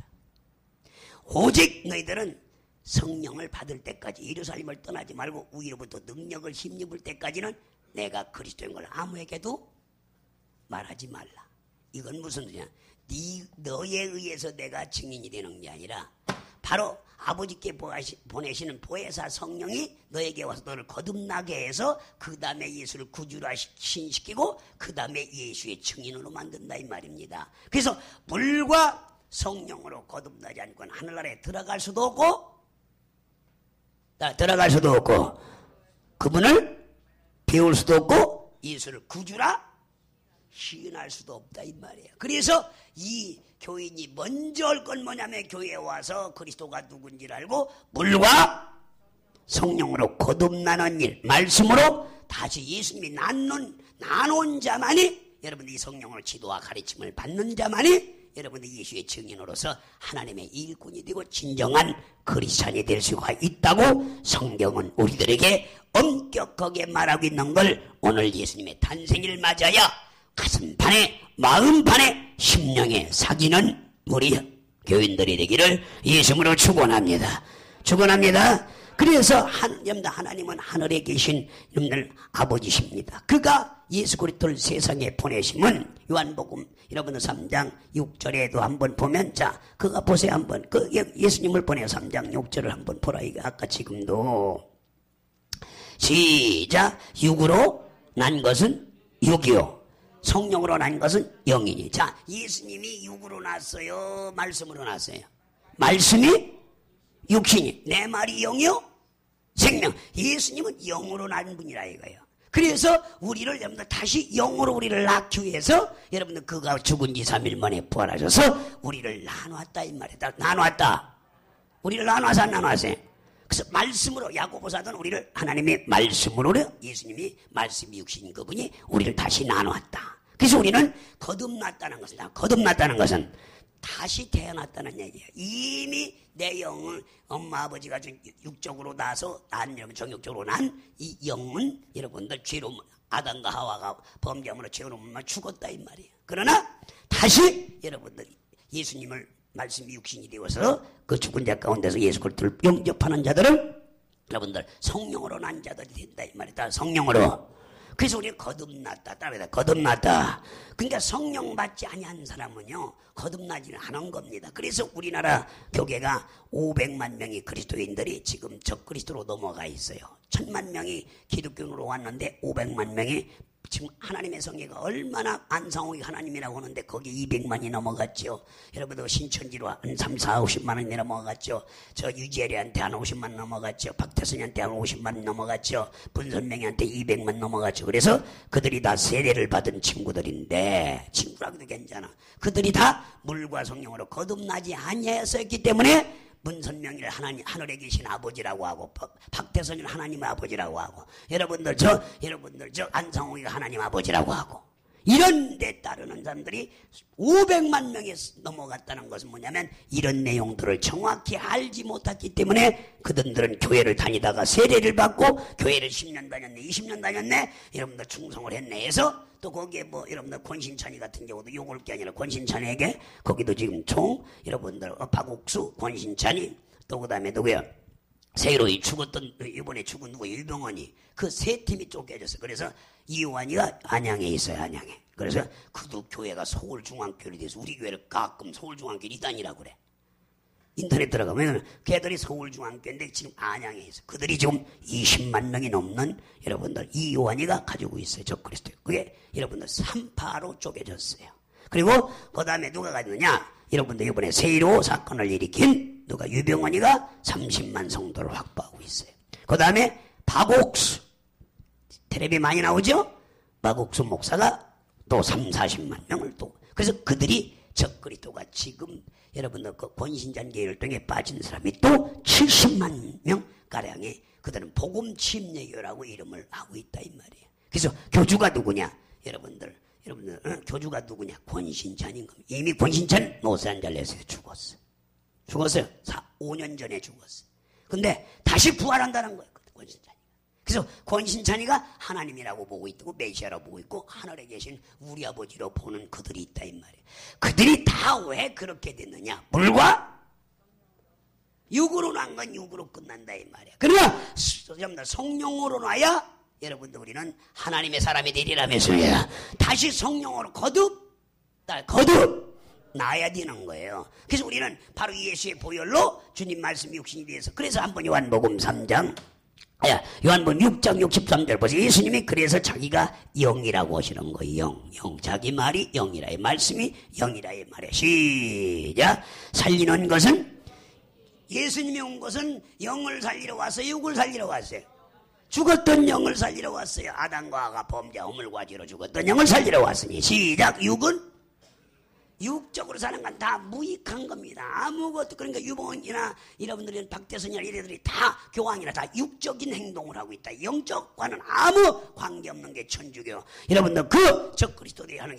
[SPEAKER 1] 오직 너희들은 성령을 받을 때까지 예루살렘을 떠나지 말고 위로부터 능력을 힘입을 때까지는 내가 그리스도인 걸 아무에게도 말하지 말라. 이건 무슨 소리냐? 너에 의해서 내가 증인이 되는 게 아니라 바로 아버지께 보내시는 보혜사 성령이 너에게 와서 너를 거듭나게 해서 그 다음에 예수를 구주라 신시키고 그 다음에 예수의 증인으로 만든다 이 말입니다. 그래서 물과 성령으로 거듭나지 않고는 하늘나라에 들어갈 수도 없고 그분을 배울 수도 없고 예수를 구주라 시인할 수도 없다 이 말이에요. 그래서 이 교인이 먼저 할 건 뭐냐면 교회에 와서 그리스도가 누군지를 알고 물과 성령으로 거듭나는 일, 말씀으로 다시 예수님이 나눈 자만이 여러분들 이 성령으로 지도와 가르침을 받는 자만이 여러분들 예수의 증인으로서 하나님의 일꾼이 되고 진정한 크리스찬이 될 수가 있다고 성경은 우리들에게 엄격하게 말하고 있는 걸 오늘 예수님의 탄생일 맞아야 가슴판에 마음판에 심령에 사귀는 우리 교인들이 되기를 예수님으로 축원합니다. 그래서 하나님은 하늘에 계신 여러분들 아버지십니다. 그가 예수 그리스도를 세상에 보내심은 요한복음 여러분들 3장 6절에도 한번 보면 자 그가 보세요 한번 예수님을 보내 3장 6절을 한번 보라. 이거 아까 지금도 시작. 육으로 난 것은 육이요 성령으로 난 것은 영이니. 자 예수님이 육으로 났어요 말씀으로 났어요? 말씀이 육신이 내 말이 영이요 생명. 예수님은 영으로 난 분이라 이거예요. 그래서 우리를 여러분들 다시 영으로 우리를 낳기 위해서 여러분들 그가 죽은 지 3일 만에 부활하셔서 우리를 나누었다 이 말이다. 나누었다. 우리를 나누어서 안 나누었어요. 그래서 말씀으로 야고보사도는 우리를 하나님의 말씀으로 예수님이 말씀이 육신인 그분이 우리를 다시 나누었다. 그래서 우리는 거듭났다는 것은 다시 태어났다는 얘기예요. 이미 내 영을 엄마 아버지가 육적으로 낳아서 여러분 정육적으로 난 이 영은 여러분들 죄로 아담과 하와가 범죄함으로 죄로 죽었다 이 말이에요. 그러나 다시 여러분들 예수님을 말씀이 육신이 되어서 그 죽은 자 가운데서 예수 그리스도를 영접하는 자들은 여러분들 성령으로 난 자들이 된다 이 말이다. 성령으로. 그래서 우리가 거듭났다. 따라합니다. 거듭났다. 그러니까 성령 받지 아니한 사람은요 거듭나지는 않은 겁니다. 그래서 우리나라 교계가 500만 명의 그리스도인들이 지금 적그리스도로 넘어가 있어요. 1000만 명이 기독교인으로 왔는데 500만 명이 지금 하나님의 성계가 얼마나 안상홍이 하나님이라고 하는데 거기 200만이 넘어갔죠. 여러분들 신천지로 한 3, 4, 50만 원이 넘어갔죠. 저 유재리한테 한 50만 넘어갔죠. 박태선이한테 한 50만 넘어갔죠. 분선명이한테 200만 넘어갔죠. 그래서 그들이 다 세례를 받은 친구들인데 친구라고도 괜찮아. 그들이 다 물과 성령으로 거듭나지 아니하였기 때문에 문선명이를 하늘에 계신 아버지라고 하고 박태선이를 하나님의 아버지라고 하고 여러분들 저 안상홍이가 하나님 아버지라고 하고 이런 데 따르는 사람들이 500만 명이 넘어갔다는 것은 뭐냐면 이런 내용들을 정확히 알지 못했기 때문에 그들은 교회를 다니다가 세례를 받고 교회를 10년 다녔네 20년 다녔네 여러분들 충성을 했네 해서 또 거기에 뭐 여러분들 권신찬이 같은 경우도 욕을 게 아니라 권신찬에게 거기도 지금 여러분들 박옥수 권신찬이 또 그 다음에 누구야 세로 죽었던 이번에 죽은 누구 유병원이 그 세 팀이 쫓겨졌어요. 그래서 이완이가 안양에 있어요. 안양에. 그래서 그도 교회가 서울중앙교회로 돼서 우리 교회를 가끔 서울중앙교회 이단이라고 그래. 인터넷 들어가면 걔들이 서울중앙교회인데 지금 안양에 있어. 그들이 지금 20만 명이 넘는 여러분들 이완이가 가지고 있어요. 저 그리스도. 그게 여러분들 3파로 쪼개졌어요. 그리고 그 다음에 누가 가졌느냐? 여러분들 이번에 세일호 사건을 일으킨 누가 유병원이가 30만 성도를 확보하고 있어요. 그 다음에 박옥수 텔레비 많이 나오죠? 박옥수 목사가 또 3, 40만 명을 또 그래서 그들이 적그리스도가 지금 여러분들 그 권신잔계를 통해 빠진 사람이 또 70만 명 가량의 그들은 복음 침례교라고 이름을 하고 있다 이 말이에요. 그래서 교주가 누구냐? 여러분들 교주가 누구냐? 권신찬인 겁니다. 이미 권신찬 노새 한 잘렸어요. 죽었어요. 5년 전에 죽었어요. 근데 다시 부활한다는 거예요. 권신찬이가. 그래서 권신찬이가 하나님이라고 보고 있고 메시아라고 보고 있고 하늘에 계신 우리 아버지로 보는 그들이 있다 이 말이에요. 그들이 다 왜 그렇게 됐느냐? 물과 육으로 난 건 육으로 끝난다 이 말이에요. 그러나 성령으로 놔야 여러분들 우리는 하나님의 사람이 되리라면서요. 다시 성령으로 거듭 나야 되는 거예요. 그래서 우리는 바로 예수의 보혈로 주님 말씀이 육신이 되어서 그래서 한번 요한복음 3장 요한복음 6장 63절 보세요. 예수님이 그래서 자기가 영이라고 하시는 거예요. 영. 자기 말이 영이라 의 말씀이 영이라 의 말이에요. 시작. 살리는 것은 예수님이 온 것은 영을 살리러 왔어요. 육을 살리러 왔어요. 죽었던 영을 살리러 왔어요. 아담과 하와가 범죄 허물과지로 죽었던 영을 살리러 왔으니 시작. 육은 육적으로 사는 건 다 무익한 겁니다. 아무것도 그러니까 유봉이나 여러분들이 박대선이나 이래들이 다 교황이나 다 육적인 행동을 하고 있다. 영적과는 아무 관계없는 게 천주교. 여러분들 그 적그리스도들이 하는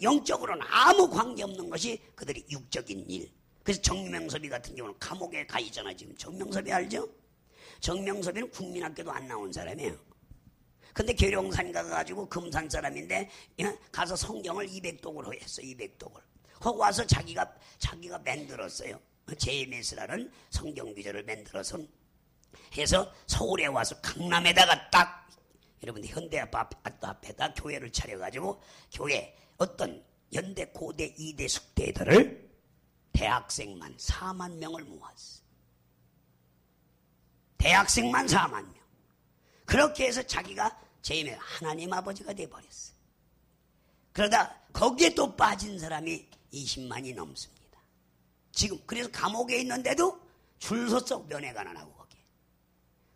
[SPEAKER 1] 영적으로는 아무 관계없는 것이 그들이 육적인 일. 그래서 정명섭이 같은 경우는 감옥에 가 있잖아. 지금 정명섭이 알죠? 정명섭이는 국민학교도 안 나온 사람이에요. 근데 계룡산 가가지고 금산 사람인데 가서 성경을 200독을 했어. 200독을. 거기 와서 자기가 만들었어요. JMS라는 성경 규절을 만들어서 해서 서울에 와서 강남에다가 딱 여러분들 현대아파 앞에다 교회를 차려가지고 교회 어떤 연대 고대 2대 숙대들을 대학생만 4만 명을 모았어. 대학생만 4만 명. 그렇게 해서 자기가 제임의 하나님 아버지가 돼버렸어. 그러다 거기에 또 빠진 사람이 20만이 넘습니다. 지금 그래서 감옥에 있는데도 줄 섰어. 면회관 안 하고 거기에.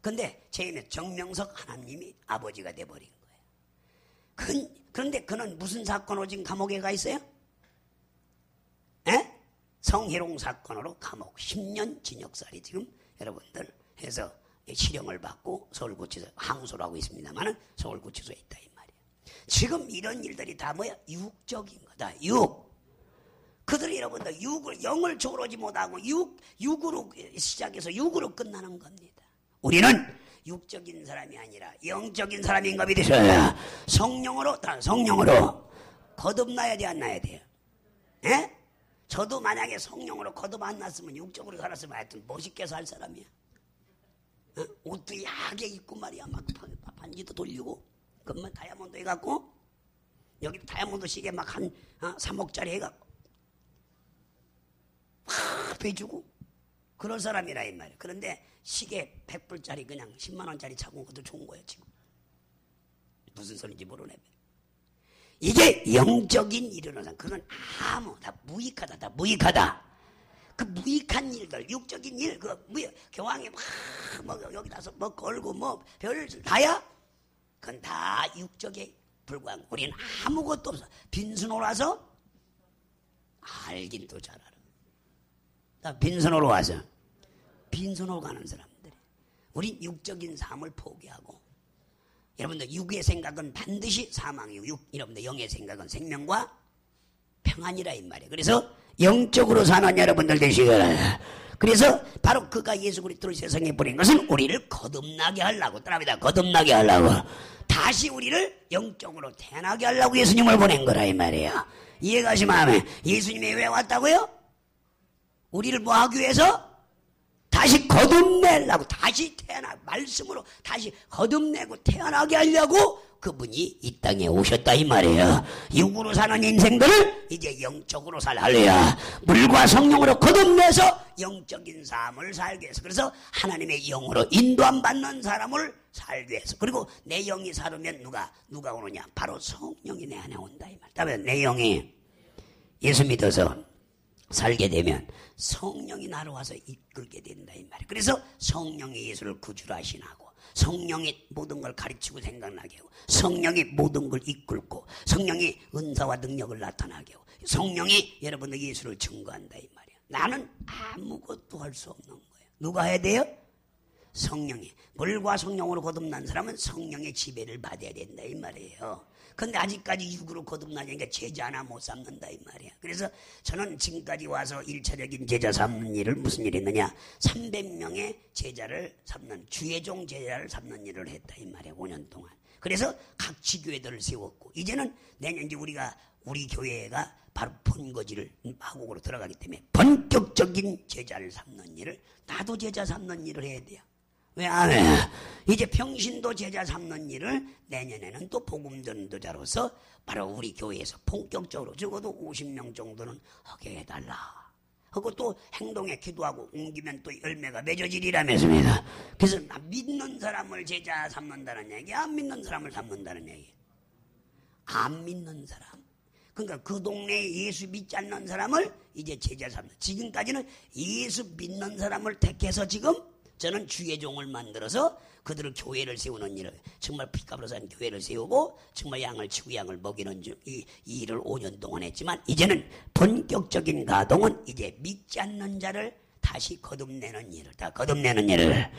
[SPEAKER 1] 근데 제임의 정명석 하나님이 아버지가 돼버린 거예요. 그런데 그는 무슨 사건으로 지금 감옥에 가 있어요? 에? 성희롱 사건으로 감옥 10년 징역살이 지금 여러분들 해서 실형을 받고 서울구치소 항소를 하고 있습니다만은 서울구치소에 있다 이 말이에요. 지금 이런 일들이 다 뭐야? 육적인 거다. 육. 그들이 여러분들 육을 영을 조르지 못하고 육으로 시작해서 육으로 끝나는 겁니다. 우리는 육적인 사람이 아니라 영적인 사람인 거 믿으셔야 성령으로 거듭나야 돼 안 나야 돼요? 예? 저도 만약에 성령으로 거듭 안 났으면 육적으로 살았으면 하여튼 멋있게 살 사람이야. 어? 옷도 야하게 입고 말이야. 막 반지도 돌리고 그만 다이아몬드 해갖고 여기 다이아몬드 시계 막 한 3억짜리 해갖고 막 빼주고 그런 사람이라 이 말이야. 그런데 시계 100불짜리 그냥 10만원짜리 차고 것도 좋은 거야 지금. 무슨 소리인지 모르네. 이게 영적인 일이라는 사람. 그건 다 무익하다. 다 무익하다. 그 무익한 일들, 육적인 일, 교황이 뭐 여기다서 뭐 걸고 뭐 별 다야? 그건 다 육적에 불과한. 우리는 아무것도 없어. 빈손으로 와서 알긴 또 잘 알아. 다 빈손으로 와서 빈손으로 가는 사람들이. 우린 육적인 삶을 포기하고. 여러분들 육의 생각은 반드시 사망이고 여러분들 영의 생각은 생명과 평안이라 이 말이에요. 그래서 영적으로 사는 여러분들 되시거라. 그래서 바로 그가 예수 그리스도를 세상에 보낸 것은 우리를 거듭나게 하려고. 따라합니다. 거듭나게 하려고. 다시 우리를 영적으로 태어나게 하려고 예수님을 보낸 거라 이 말이에요. 이해가시면 하면 예수님이 왜 왔다고요? 우리를 뭐 하기 위해서? 다시 거듭내려고. 다시 말씀으로 다시 거듭내고 태어나게 하려고 그분이 이 땅에 오셨다 이 말이에요. 육으로 사는 인생들을 이제 영적으로 살려야 물과 성령으로 거듭내서 영적인 삶을 살기 위해서. 그래서 하나님의 영으로 인도함 받는 사람을 살기 위해서. 그리고 내 영이 살으면 누가 오느냐? 바로 성령이 내 안에 온다 이 말. 다음에 내 영이 예수 믿어서 살게 되면 성령이 나로 와서 이끌게 된다 이 말이에요. 그래서 성령이 예수를 구주로 하시나고 성령이 모든 걸 가르치고 생각나게 하고 성령이 모든 걸 이끌고 성령이 은사와 능력을 나타나게 하고 성령이 여러분들 예수를 증거한다 이 말이에요. 나는 아무것도 할 수 없는 거예요. 누가 해야 돼요? 성령이. 물과 성령으로 거듭난 사람은 성령의 지배를 받아야 된다 이 말이에요. 근데 아직까지 육으로 거듭나니까 제자 하나 못 삼는다 이 말이야. 그래서 저는 지금까지 와서 1차적인 제자 삼는 일을 무슨 일을 했느냐? 300명의 제자를 삼는 주의종 제자를 삼는 일을 했다 이 말이야. 5년 동안. 그래서 각 지교회들을 세웠고 이제는 내년 이제 우리 교회가 바로 본거지를 마곡으로 들어가기 때문에 본격적인 제자를 삼는 일을 나도 제자 삼는 일을 해야 돼요. 왜 안 해? 이제 평신도 제자 삼는 일을 내년에는 또 복음 전도자로서 바로 우리 교회에서 본격적으로 적어도 50명 정도는 하게 해달라 하고 또 행동에 기도하고 옮기면 또 열매가 맺어지리라면서입니다. 그래서 믿는 사람을 제자 삼는다는 얘기, 안 믿는 사람을 삼는다는 얘기. 안 믿는 사람. 그러니까 그 동네에 예수 믿지 않는 사람을 이제 제자 삼는. 지금까지는 예수 믿는 사람을 택해서 지금 저는 주의 종을 만들어서 그들을 교회를 세우는 일을 정말 피값으로 산 교회를 세우고 정말 양을 치고 양을 먹이는 이 일을 5년 동안 했지만 이제는 본격적인 가동은 이제 믿지 않는 자를 다시 거듭내는 일을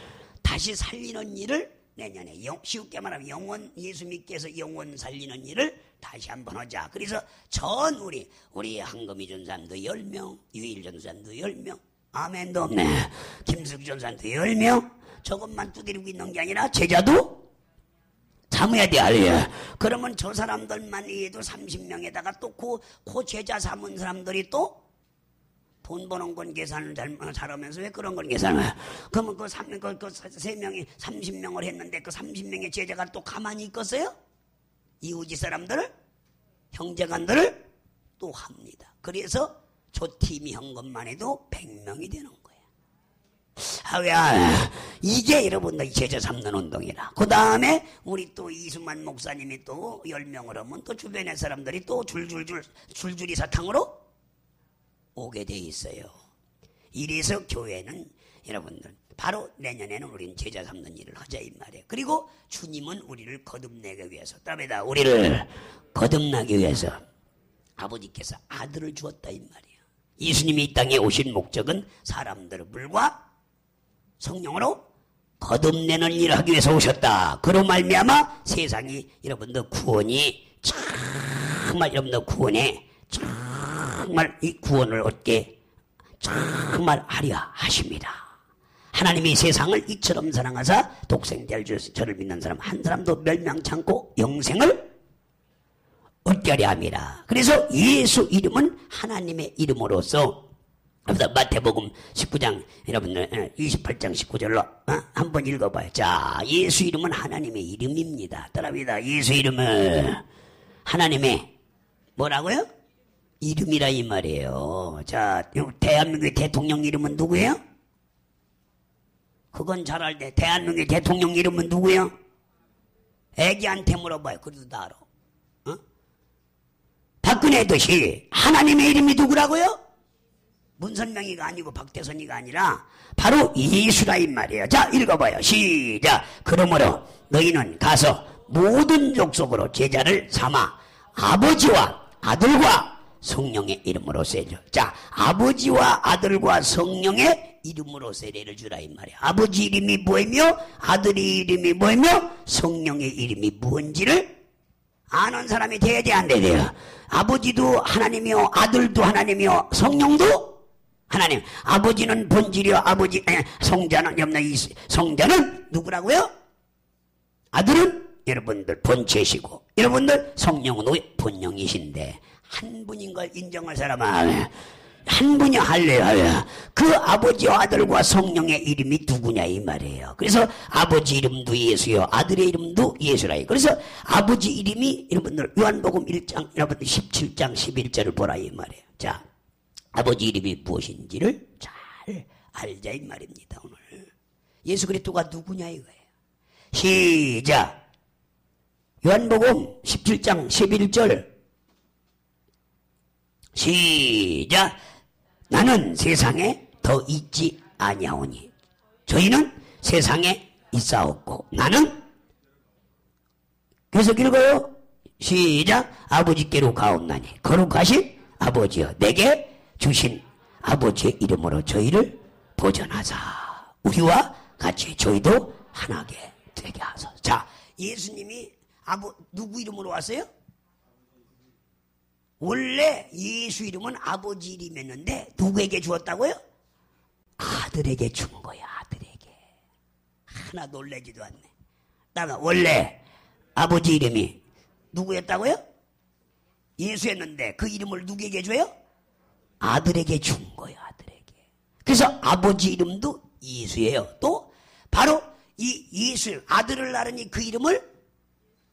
[SPEAKER 1] 다시 살리는 일을 내년에 쉽게 말하면 영원 예수 믿게 해서 영원 살리는 일을 다시 한번 하자. 그래서 전 우리 한금이 전사님도 10명, 유일 전사님도 10명 아멘도 없네. 김숙 전사한테 10명 저것만 두드리고 있는 게 아니라 제자도 삼아야 돼. 알려. 그러면 저 사람들만 해도 30명에다가 또 그 제자 삼은 사람들이 또 돈 버는 건 계산을 잘하면서 왜 그런 건 계산을 해? 그러면 그 3명이 30명을 했는데 그 30명의 제자가 또 가만히 있겠어요? 이웃집 사람들을 형제간들을 또 합니다. 그래서 저 팀이 한 것만 해도 100명이 되는 거야. 이게 여러분들 제자 삼는 운동이라. 그 다음에 우리 또 이수만 목사님이 또 10명을 하면 또 주변의 사람들이 또 줄줄이 사탕으로 오게 돼 있어요. 이래서 교회는 여러분들 바로 내년에는 우리는 제자 삼는 일을 하자 이 말이에요. 그리고 주님은 우리를 거듭내기 위해서, 답니다. 우리를 거듭나기 위해서 아버지께서 아들을 주었다 이 말이에요. 예수님이 이 땅에 오신 목적은 사람들을 물과 성령으로 거듭내는 일을 하기 위해서 오셨다. 그로 말미암아 세상이 여러분들 구원이 정말 여러분들 구원에 정말 이 구원을 얻게 정말 하려 하십니다. 하나님이 세상을 이처럼 사랑하사 독생자를 주셔서 저를 믿는 사람 한 사람도 멸망치 않고 영생을 얻게 하려 합니다. 그래서 예수 이름은 하나님의 이름으로서 마태복음 19장 여러분들 28장 19절로 한번 읽어봐요. 자, 예수 이름은 하나님의 이름입니다. 따라합니다. 예수 이름은 하나님의 뭐라고요? 이름이라 이 말이에요. 자, 대한민국의 대통령 이름은 누구예요? 그건 잘 알대. 대한민국의 대통령 이름은 누구예요? 애기한테 물어봐요. 그래도 다 알아. 어? 박근혜 듯이 하나님의 이름이 누구라고요? 문선명이가 아니고 박대선이가 아니라 바로 예수라 이 말이에요. 자, 읽어봐요. 시작. 그러므로 너희는 가서 모든 족속으로 제자를 삼아 아버지와 아들과 성령의 이름으로 세죠. 자, 아버지와 아들과 성령의 이름으로 세례를 주라 이 말이에요. 아버지 이름이 뭐이며 아들의 이름이 뭐이며 성령의 이름이 뭔지를 아는 사람이 돼야 돼, 안 돼요? 아버지도 하나님이요, 아들도 하나님이요, 성령도 하나님. 아버지는 본질이요, 아버지 성자는 성자는 누구라고요? 아들은 여러분들 본체시고 여러분들 성령은 본령이신데 한 분인 걸 인정할 사람은 한 분이 할래야. 그 아버지와 아들과 성령의 이름이 누구냐 이 말이에요. 그래서 아버지 이름도 예수요, 아들의 이름도 예수라. 그래서 아버지 이름이 여러분들 요한복음 1장 여러분들 17장 11절을 보라 이 말이에요. 자, 아버지 이름이 무엇인지를 잘 알자 이 말입니다. 오늘 예수 그리스도가 누구냐 이거예요. 시작. 요한복음 17장 11절 시작. 나는 세상에 더 있지 아니하오니 저희는 세상에 있사옵고 나는 계속 읽어요. 시작. 아버지께로 가옵나니 거룩하신 아버지여 내게 주신 아버지의 이름으로 저희를 보전하사 우리와 같이 저희도 하나게 되게 하소서. 자, 예수님이 누구 이름으로 왔어요? 원래 예수 이름은 아버지 이름이었는데 누구에게 주었다고요? 아들에게 준 거야. 아들에게. 하나 놀라지도 않네. 다음에 원래 아버지 이름이 누구였다고요? 예수였는데 그 이름을 누구에게 줘요? 아들에게 준 거예요. 아들에게. 그래서 아버지 이름도 예수예요. 또 바로 이 예수 아들을 낳으니 그 이름을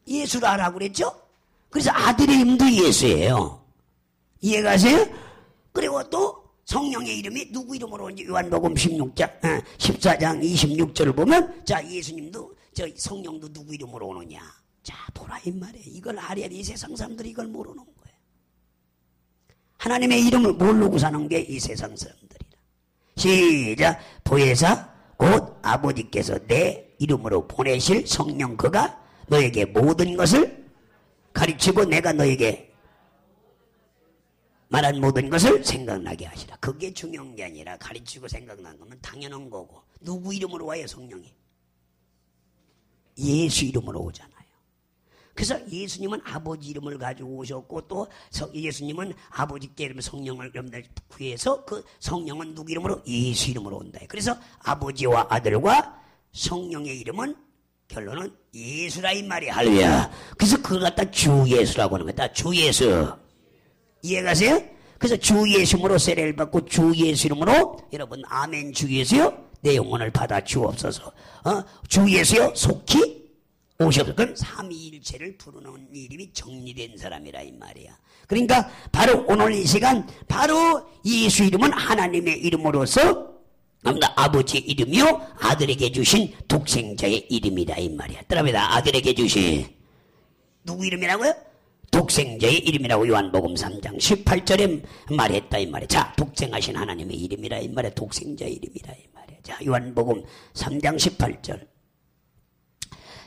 [SPEAKER 1] 예수라 하라고 그랬죠? 그래서 아들의 이름도 예수예요. 이해가세요? 그리고 또 성령의 이름이 누구 이름으로 오는지 요한복음 14장 26절을 보면 자, 예수님도 저 성령도 누구 이름으로 오느냐. 자, 보라 이 말이에요. 이걸 알아야 돼. 이 세상 사람들이 이걸 모르는 거예요. 하나님의 이름을 모르고 사는 게 이 세상 사람들이라. 시작. 보혜사 곧 아버지께서 내 이름으로 보내실 성령 그가 너에게 모든 것을 가르치고 내가 너에게 말한 모든 것을 생각나게 하시라. 그게 중요한 게 아니라 가르치고 생각나는 거면 당연한 거고. 누구 이름으로 와요 성령이? 예수 이름으로 오잖아요. 그래서 예수님은 아버지 이름을 가지고 오셨고 또 예수님은 아버지께 이름 성령을 여러분들 구해서 그 성령은 누구 이름으로? 예수 이름으로 온다. 그래서 아버지와 아들과 성령의 이름은 결론은 예수라 이 말이야. 할렐루야. 그래서 그걸 갖다 주 예수라고 하는 거다. 주 예수. 이해가세요? 그래서 주 예수로 세례를 받고 주 예수 이름으로 여러분 아멘 주 예수요 내 영혼을 받아 주옵소서. 주 예수요 속히 오셔서 그건 삼위일체를 부르는 이름이 정리된 사람이라 이 말이야. 그러니까 바로 오늘 이 시간 바로 예수 이름은 하나님의 이름으로서 아버지 이름이요 아들에게 주신 독생자의 이름이다 이 말이야. 따라합니다. 아들에게 주신 누구 이름이라고요? 독생자의 이름이라고 요한복음 3장 18절에 말했다 이 말이야. 자, 독생하신 하나님의 이름이라 이 말이야. 독생자의 이름이라 이 말이야. 자, 요한복음 3장 18절.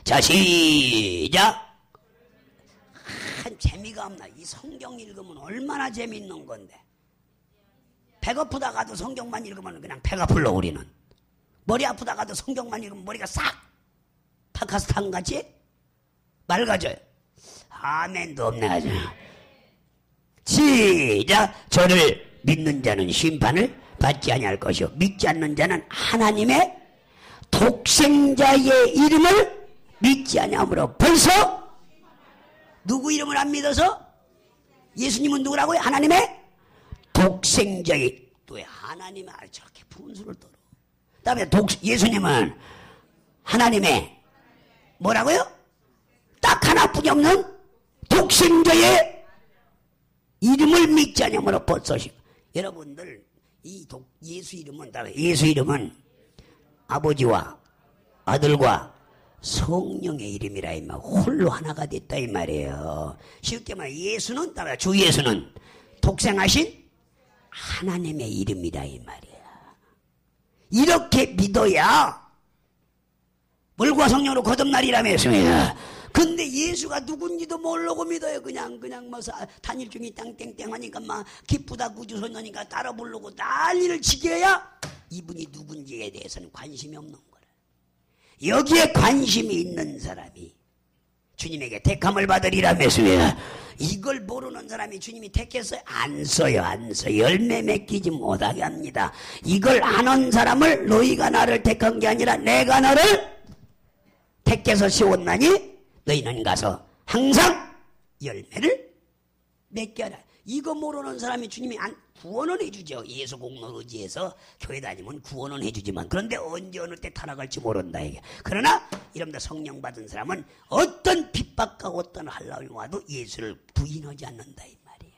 [SPEAKER 1] 자, 시작. 재미가 없나? 이 성경 읽으면 얼마나 재미있는 건데. 배고프다가도 성경만 읽으면 그냥 배가 불러 우리는. 머리 아프다가도 성경만 읽으면 머리가 싹 파카스탄같이 맑아져요. 아멘도 없네 아주. 시작. 저를 믿는 자는 심판을 받지 아니할 것이요 믿지 않는 자는 하나님의 독생자의 이름을 믿지 아니함으로 벌써 누구 이름을 안 믿어서? 예수님은 누구라고요? 하나님의 독생자의. 왜 하나님의 저렇게 분수를 떨어. 그 다음에 예수님은 하나님의 뭐라고요? 딱 하나뿐이 없는 독생자의 이름을 믿지 않으므로 벌써. 여러분들 예수 이름은 아버지와 아들과 성령의 이름이라 이 말, 홀로 하나가 됐다 이 말이에요. 쉽게 말해 예수는 주 예수는 독생하신 하나님의 이름이다 이 말이야. 이렇게 믿어야 물과 성령으로 거듭나리라면서요. 근데 예수가 누군지도 모르고 믿어요. 그냥 뭐 단일 중이 땡땡땡 하니까 막 기쁘다 구주소녀니까 따라 부르고 난리를 치게야 이분이 누군지에 대해서는 관심이 없는 거라. 여기에 관심이 있는 사람이 주님에게 택함을 받으리라면서요. 이걸 모르는 사람이 주님이 택했어요? 안 써요. 열매 맺기지 못하게 합니다. 이걸 아는 사람을 너희가 나를 택한 게 아니라 내가 너를 택해서 세웠나니 너희는 가서 항상 열매를 맺게 하라. 이거 모르는 사람이 주님이 구원은 해주죠. 예수 공로 의지해서 교회 다니면 구원은 해주지만 그런데 언제 어느 때 타락할지 모른다 이게. 그러나 이러면 성령 받은 사람은 어떤 핍박과 어떤 한라움이 와도 예수를 부인하지 않는다 이 말이야.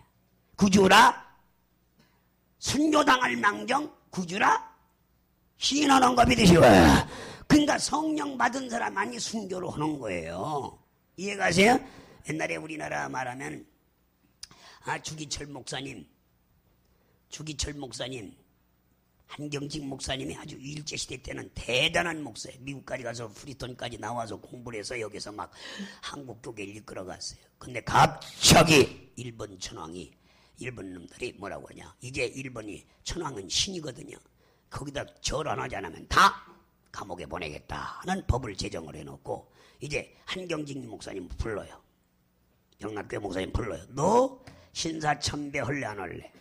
[SPEAKER 1] 구주라 순교당할 망정 구주라 시인하는 거 믿으시고. 그러니까 성령 받은 사람 아니 순교로 하는 거예요. 이해가세요? 옛날에 우리나라 말하면 주기철 목사님, 한경직 목사님이 아주 일제시대 때는 대단한 목사예요. 미국까지 가서 프리턴까지 나와서 공부를 해서 여기서 막 한국 교계를 이끌어갔어요. 근데 갑자기 일본 천황이, 일본 놈들이 뭐라고 하냐, 이제 일본이 천황은 신이거든요. 거기다 절 안 하지 않으면 다 감옥에 보내겠다는 법을 제정을 해놓고 이제 한경직 목사님 불러요. 영락교회 목사님 불러요. 너 신사천배 할래 안 할래?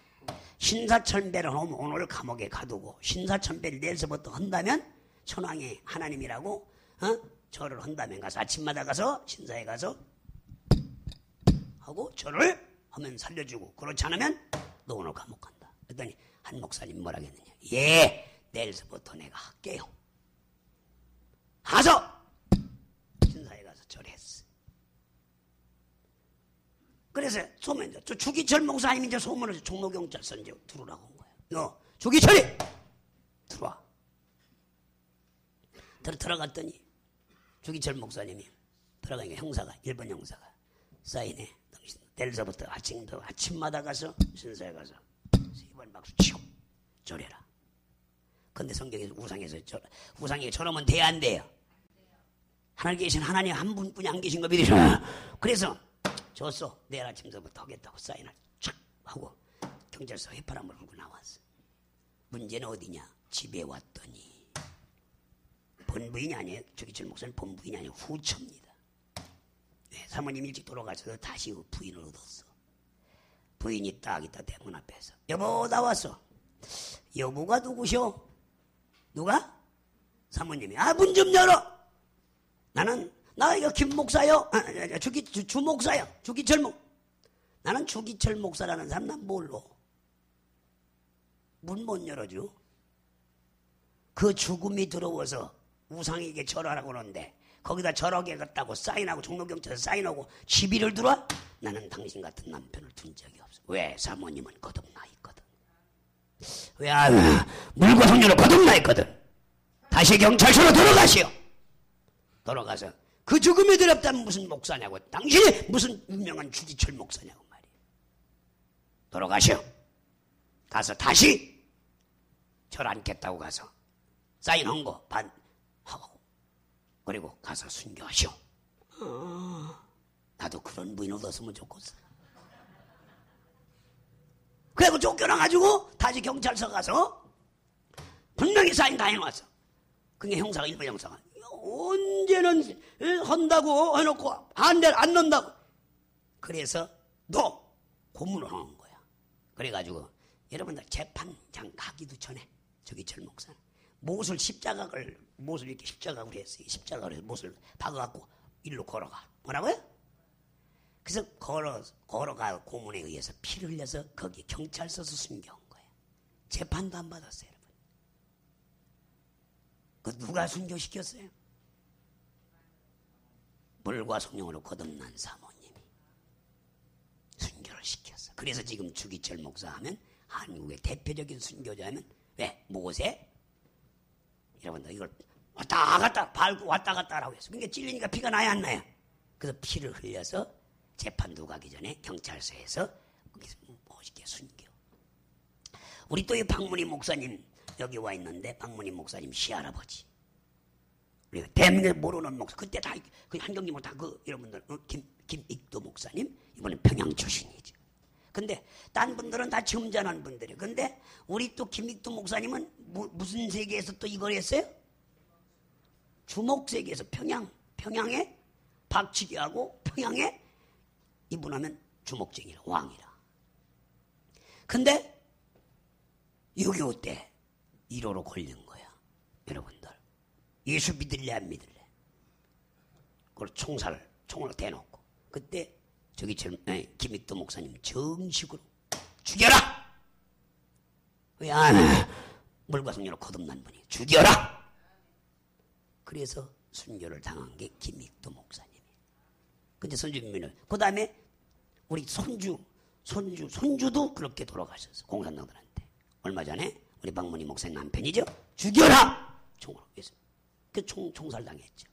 [SPEAKER 1] 신사천배를 하면 오늘 감옥에 가두고 신사천배를 내일서부터 한다면 천황이 하나님이라고 절을 한다면 가서 아침마다 가서 신사에 가서 하고 절을 하면 살려주고 그렇지 않으면 너 오늘 감옥 간다. 그랬더니 한 목사님 뭐라 했느냐. 예, 내일서부터 내가 할게요. 가서 신사에 가서 절했어. 그래서 소문, 저 주기철 목사님이 이제 소문을 종로경찰서 이제 들어오라고 한 거예요. 너 주기철이 들어와. 들어갔더니 주기철 목사님이 들어가니까 형사가, 일본 형사가 사인해. 당신 내일서부터 아침마다 가서 신사에 가서 3번 박수 치고 절해라. 근데 성경에서 우상에게 절하면 돼야 안 돼요? 하나님 계신 하나님 한 분뿐이 안 계신 거 믿으셔. 그래서 줬어. 내일 아침서부터 하겠다고 사인을 촥 하고 경찰서 휘파람을 불고 나왔어. 문제는 어디냐? 집에 왔더니 본부인이 아니에요. 주기철 목사는 본부인이 아니에요. 후처입니다. 네, 사모님 일찍 돌아가셔서 다시 부인을 얻었어. 부인이 딱 있다 대문 앞에서. 여보 나왔어. 여보가 누구셔? 누가? 사모님이. 문 좀 열어. 나 이거 김 목사요. 주 목사요. 주기철 목. 나는 주기철 목사라는 사람 난 몰라. 문 못 열어줘. 그 죽음이 들어와서 우상에게 절하라고 그러는데 거기다 절하게 갔다고 사인하고 종로경찰서 사인하고 시비를 들어? 나는 당신 같은 남편을 둔 적이 없어. 왜? 사모님은 거듭나 있거든. 왜? 물과 성령으로 거듭나 있거든. 다시 경찰서로 돌아가시오. 돌아가서 그 죽음이 두렵다면 무슨 목사냐고. 당신이 무슨 유명한 주기철 목사냐고 말이에요. 돌아가시오. 가서 다시 절 않겠다고 가서 사인한 거 하고 그리고 가서 순교하시오. 나도 그런 부인 얻었으면 좋겠어. 그리고 쫓겨나가지고 다시 경찰서 가서 분명히 사인 다 해놨어. 그게 형사가 일본 형사가 언제는 한다고 해놓고 반대를 안 넣는다고. 그래서 너 고문을 하는 거야. 그래가지고 여러분들 재판장 가기도 전에 저기 절 목사는 못을 못을 이렇게 십자가로 했어요. 십자가로 해서 못을 박아갖고 일로 걸어가. 뭐라고요? 그래서 걸어가 고문에 의해서 피를 흘려서 거기 경찰서에서 숨겨온 거예요. 재판도 안 받았어요, 여러분. 그 누가 순교시켰어요? 물과 성령으로 거듭난 사모님이 순교를 시켰어. 그래서 지금 주기철 목사 하면 한국의 대표적인 순교자면 왜? 모세? 여러분들 이걸 왔다 갔다 밟고 왔다 갔다 하라고 했어. 그러니까 찔리니까 피가 나야 안 나요? 그래서 피를 흘려서 재판도 가기 전에 경찰서에서 거기서 멋있게 순교. 우리 또 이 박문희 목사님 여기 와 있는데 박문희 목사님 시할아버지. 우리가 대한민국에 모르는 목사. 그때 다 그 한경님은 다 그 여러분들 김익도 목사님 이번에 평양 출신이죠. 근데 딴 분들은 다 점잖은 분들이에요. 근데 우리 또 김익도 목사님은 무슨 세계에서 또 이걸 했어요? 주목 세계에서 평양에 박치기하고 평양에 이분하면 주목쟁이라 왕이라. 근데 6.25 때 1호로 걸린 거야. 여러분들 예수 믿을래 안 믿을래? 그걸 총을 대놓고 그때 저기 김익도 목사님 정식으로 죽여라. 왜 안 해? 물과 성령으로 거듭난 분이 죽여라. 그래서 순교를 당한 게 김익도 목사님이에요. 근데 선주님은 그 다음에 우리 손주도 그렇게 돌아가셨어. 공산당들한테. 얼마 전에 우리 박문희 목사님 남편이죠. 죽여라. 총으로. 그 총살당했죠.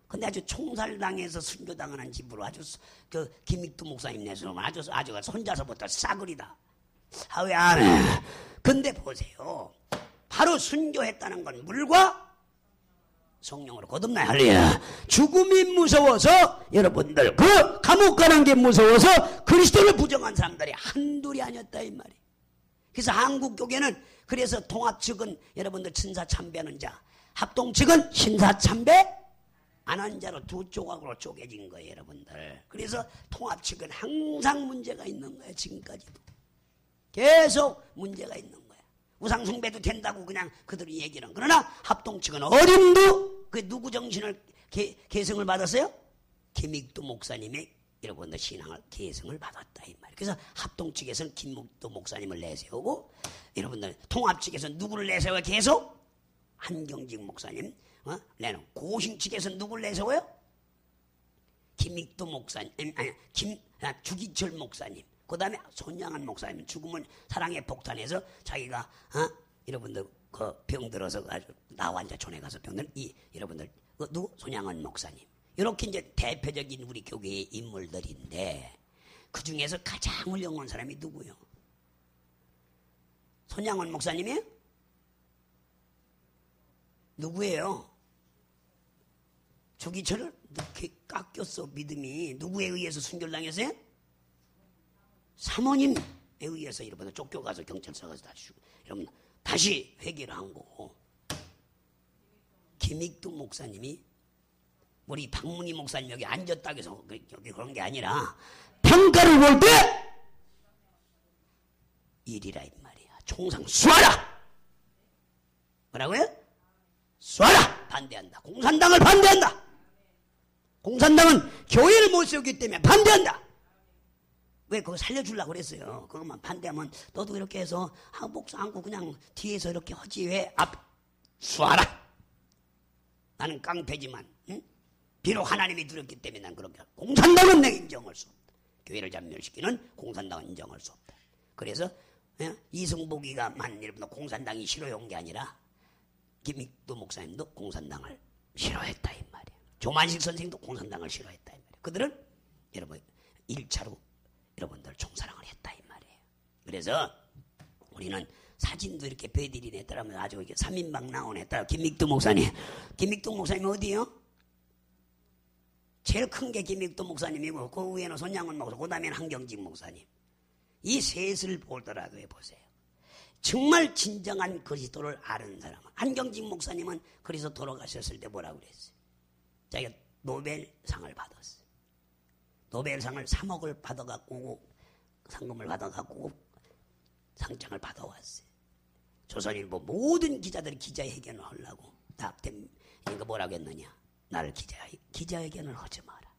[SPEAKER 1] 근데 아주 총살당해서 순교당하는 집으로 아주 그 김익도 목사님 내서는 아주 손자서부터 싸그리다. 아, 왜 안 해? 근데 보세요. 바로 순교했다는 건 물과 성령으로 거듭나야 할래야. 죽음이 무서워서 여러분들 그 감옥 가는 게 무서워서 그리스도를 부정한 사람들이 한둘이 아니었다 이 말이에요. 그래서 한국 교계는 그래서 통합 측은 여러분들 친사참배하는 자, 합동 측은 신사참배 안 한 자로 두 조각으로 쪼개진 거예요, 여러분들. 그래서 통합 측은 항상 문제가 있는 거예요, 지금까지도. 계속 문제가 있는 거예요. 우상숭배도 된다고 그냥 그들이 얘기는. 그러나 합동 측은 어림도 그 누구 정신을 계승을 받았어요? 김익도 목사님의 여러분들 신앙을 계승을 받았다 이 말이에요. 그래서 합동 측에서는 김익도 목사님을 내세우고 여러분들 통합 측에서는 누구를 내세워요? 계속 한경직 목사님 내놓고 고신 측에서는 누구를 내세워요? 김익도 목사님 주기철 목사님. 그 다음에 손양한 목사님 죽으면 사랑의 폭탄에서 자기가 여러분들 그 병들어서 아주 나환자촌에 가서 병든 여러분들 누구? 손양한 목사님. 이렇게 이제 대표적인 우리 교계의 인물들인데 그 중에서 가장 훌륭한 사람이 누구요? 손양원 목사님이에요? 누구예요? 주기철을 이렇게 깎였어 믿음이. 누구에 의해서 순교당했어요? 사모님에 의해서 여러분 쫓겨가서 경찰서 가서 다시 여러분 다시 회개를 한 거고. 김익도 목사님이 우리 박문희 목사님 여기 앉았다고 해서 여기 그런 게 아니라 평가를 볼 때 일이라 이 말이야. 총상 쏴라. 뭐라고요? 쏴라. 반대한다. 공산당을 반대한다. 공산당은 교회를 못 세우기 때문에 반대한다. 왜 그거 살려주려고 그랬어요. 그것만 반대하면 너도 이렇게 해서 목사 안고 그냥 뒤에서 이렇게 하지 왜 쏴라. 나는 깡패지만 응? 비록 하나님이 두렵기 때문에 난 그렇게 공산당은 내가 인정할 수 없다. 교회를 잔멸시키는 공산당은 인정할 수 없다. 그래서 이승복이가만 여러분 공산당이 싫어한 게 아니라 김익도 목사님도 공산당을 싫어했다 이 말이에요. 조만식 선생도 공산당을 싫어했다 이 말이에요. 그들은 여러분 1차로 여러분들 총사랑을 했다 이 말이에요. 그래서 우리는 사진도 이렇게 배들이 냈더라면 아주 이게 3인방 나오네. 김익두 목사님. 김익두 목사님 어디요? 제일 큰 게 김익두 목사님이고 그 위에는 손양은 목사, 그 다음에는 한경직 목사님. 이 셋을 보더라도 해보세요. 정말 진정한 그리스도를 아는 사람은 한경직 목사님은 그리스도 돌아가셨을 때 뭐라고 그랬어요? 자기가 노벨상을 받았어요. 노벨상을 3억을 받아갖고 상금을 받아갖고 상장을 받아왔어요. 조선일보 모든 기자들이 기자회견을 하려고 그러니까 뭐라고 했느냐? 나를 기자회견을 하지 마라.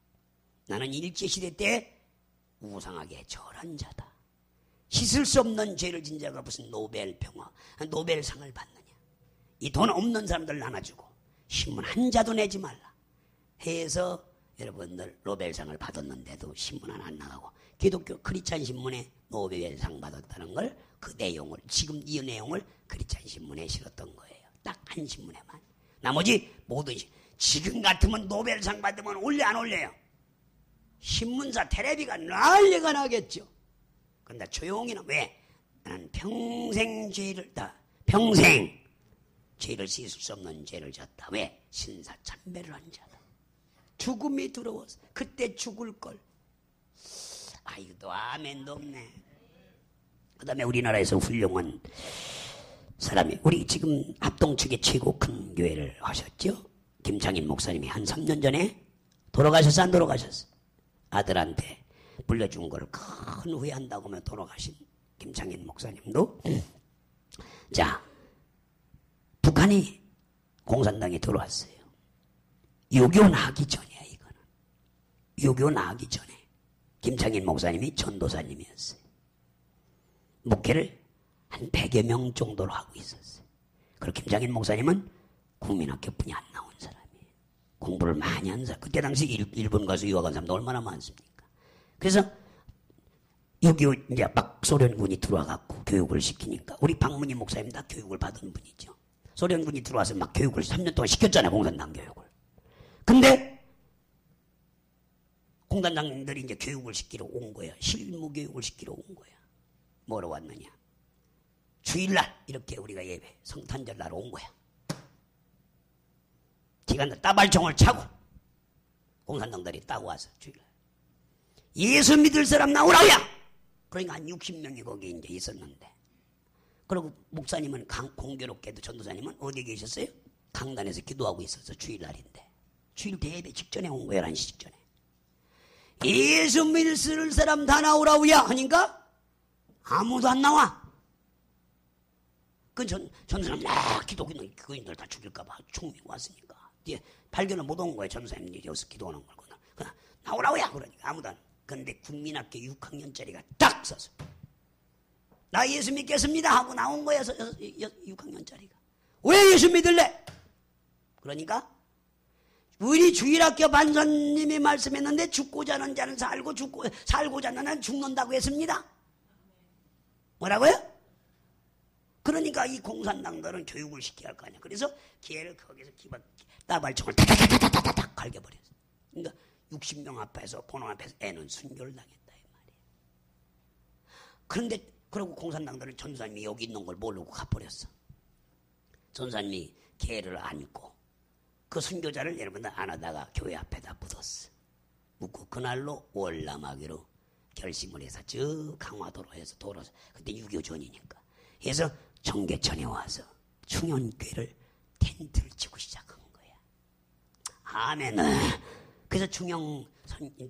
[SPEAKER 1] 나는 일제시대 때 우상하게 절한 자다. 씻을 수 없는 죄를 진 자가 무슨 노벨상을 받느냐. 이 돈 없는 사람들 나눠주고 신문 한 자도 내지 말라 해서 여러분들 노벨상을 받았는데도 신문 하나 안 나가고 기독교 크리스찬 신문에 노벨상 받았다는 걸 그 내용을 지금 이 내용을 크리스찬 신문에 실었던 거예요. 딱 한 신문에만. 나머지 모든 지금 같으면 노벨상 받으면 올려 안 올려요? 신문사 텔레비가 난리가 나겠죠. 그런데 조용히는 왜? 나는 평생 죄를 씻을 수 없는 죄를 졌다. 왜? 신사참배를 한 자다. 죽음이 들어와서 그때 죽을 걸. 아이고도 아멘도 없네. 그 다음에 우리나라에서 훌륭한 사람이 우리 지금 합동 측의 최고 큰 교회를 하셨죠. 김창인 목사님이 한 3년 전에 돌아가셨어 안 돌아가셨어? 아들한테 물려준 걸 큰 후회한다고 하면 돌아가신 김창인 목사님도 자 북한이 공산당에 들어왔어요. 유교 나기 전이야 이거는. 유교 나기 전에 김창인 목사님이 전도사님이었어요. 목회를 한 100여 명 정도로 하고 있었어요. 그리고 김창인 목사님은 국민학교뿐이 안 나온 사람이에요. 공부를 많이 한 사람. 그때 당시 일본 가서 유학 간 사람도 얼마나 많습니까? 그래서 여기 이제 막 소련군이 들어와갖고 교육을 시키니까 우리 박문희 목사님 다 교육을 받은 분이죠. 소련군이 들어와서 막 교육을 3년 동안 시켰잖아요. 공산당 교육을. 근데 공산당들이 이제 교육을 시키러 온 거야. 실무 교육을 시키러 온 거야. 뭐로 왔느냐? 주일날 이렇게 우리가 예배 성탄절날 온 거야. 기관들 따발총을 차고 공산당들이 따고 와서 주일날 예수 믿을 사람 나오라고야. 그러니까 한 60명이 거기 이제 있었는데, 그리고 목사님은 공교롭게도 전도사님은 어디 계셨어요? 강단에서 기도하고 있었어. 주일날인데 주일 대예배 직전에 온 거야. 11시 직전에. 예수 믿을 사람 다 나오라고야 하니까 아무도 안 나와. 그 전사님 막 기도하는 그인들 다 죽일까봐 총이 왔으니까 뒤에 발견을 못 온 거예요. 전사님이 여기서 기도하는 걸. 그냥 나오라고야. 그러니까 아무도 안. 근데 국민학교 6학년짜리가 딱 서서 나 예수 믿겠습니다 하고 나온 거야. 6학년짜리가. 왜 예수 믿을래? 그러니까 우리 주일학교 반사님이 말씀했는데 죽고자 하는 자는 살고자 하는 자는 죽는다고 했습니다. 뭐라고요? 그러니까 이 공산당들은 교육을 시켜야 할 거 아니야. 그래서 걔를 거기서 따발총을 타타타타타타 갈겨버렸어. 그러니까 60명 앞에서 본원 앞에서 애는 순교를 당했다 이 말이야. 그런데 그러고 공산당들은 전사님이 여기 있는 걸 모르고 가버렸어. 전사님이 걔를 안고 그 순교자를 여러분들 안아다가 교회 앞에다 묻었어. 묻고 그날로 월남하기로 결심을 해서 저 강화도로 해서 돌아서, 그때 6.25 전이니까 해서 청계천에 와서 충현교회를 텐트를 치고 시작한 거야. 아멘. 그래서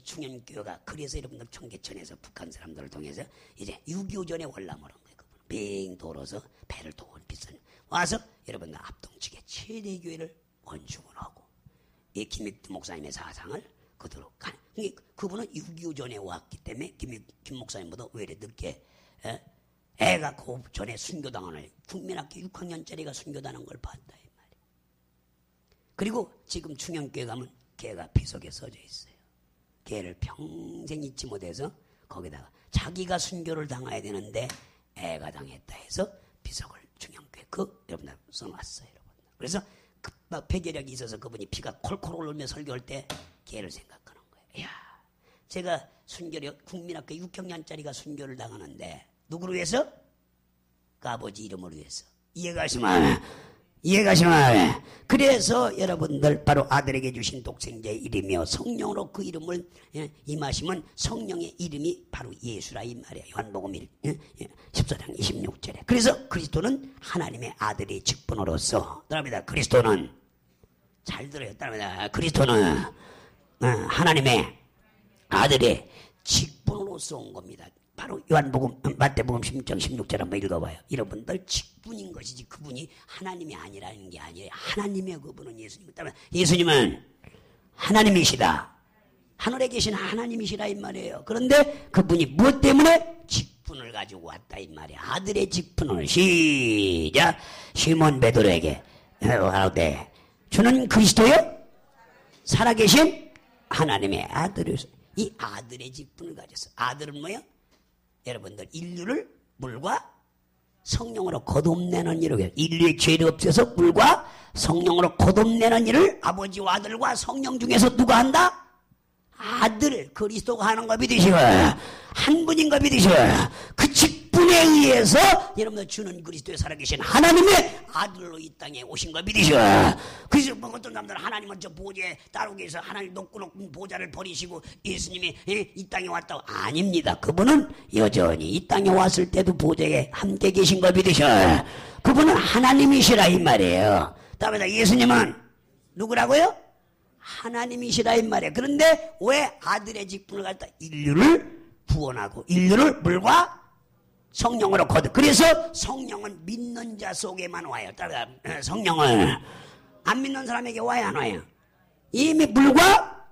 [SPEAKER 1] 충현교회가 그래서 여러분들 청계천에서 북한 사람들을 통해서 이제 6.25 전에 월남을 한 거예요. 그분 빙 돌아서 배를 도원 비싼 와서 여러분들 합동측의 최대 교회를 건축을 하고 이 김익두 목사님의 사상을 그대로 간. 그분은 6.25 전에 왔기 때문에 김 목사님보다 왜 이렇게 늦게 애가 그 전에 순교당하는 국민학교 6학년짜리가 순교당한 걸 봤다 이 말이야. 그리고 지금 충현교회 가면 걔가 비석에 써져 있어요. 걔를 평생 잊지 못해서 거기다가 자기가 순교를 당해야 되는데 애가 당했다 해서 비석을 충현교회 여러분들 써놨어요. 여러분. 그래서 막 폐결핵이 있어서 그분이 피가 콜콜 오르며 설교할 때 걔를 생각하는 거예요. 이야, 제가 국민학교 6학년짜리가 순교를 당하는데 누구를 위해서? 그 아버지 이름을 위해서. 이해가시면 이해가시면 그래서 여러분들 바로 아들에게 주신 독생자의 이름이요 성령으로 그 이름을 임하시면 성령의 이름이 바로 예수라 이 말이에요. 요한복음 14장 26절에. 그래서 그리스도는 하나님의 아들의 직분으로서 따라합니다. 그리스도는 잘 들어요. 따라합니다. 그리스도는 하나님의 아들의 직분으로서 온 겁니다. 바로 요한복음 마태복음 16장 16절 한번 읽어봐요. 여러분들 직분인 것이지 그분이 하나님이 아니라는 게 아니에요. 하나님의 그분은 예수님. 예수님은 하나님이시다. 하늘에 계신 하나님이시라 이 말이에요. 그런데 그분이 무엇 때문에 직분을 가지고 왔다 이 말이에요. 아들의 직분을 시작. 시몬 베드로에게 하되 주는 그리스도요 살아계신 하나님의 아들이요. 이 아들의 직분을 가졌어. 아들은 뭐예요? 여러분들 인류를 물과 성령으로 거듭내는 일을 인류의 죄를 없애서 물과 성령으로 거듭내는 일을 아버지와 아들과 성령 중에서 누가 한다? 아들 그리스도가 하는 거 믿으시고 한 분인 거 믿으시고 그 직분에 의해서 여러분들 주는 그리스도에 살아계신 하나님의 아들로 이 땅에 오신 거 믿으시고 그래서 뭐 어떤 사람들은 하나님은 저 보좌에 따르기 위해서 하나님 높은 보좌를 버리시고 예수님이 이 땅에 왔다고 아닙니다. 그분은 여전히 이 땅에 왔을 때도 보좌에 함께 계신 거 믿으시고 그분은 하나님이시라 이 말이에요. 다음에 예수님은 누구라고요? 하나님이시라 이 말이에요. 그런데 왜 아들의 직분을 갖다 인류를 구원하고 인류를 물과 성령으로 거듭. 그래서 성령은 믿는 자 속에만 와요. 따라 성령은 안 믿는 사람에게 와야 안 와요. 이미 물과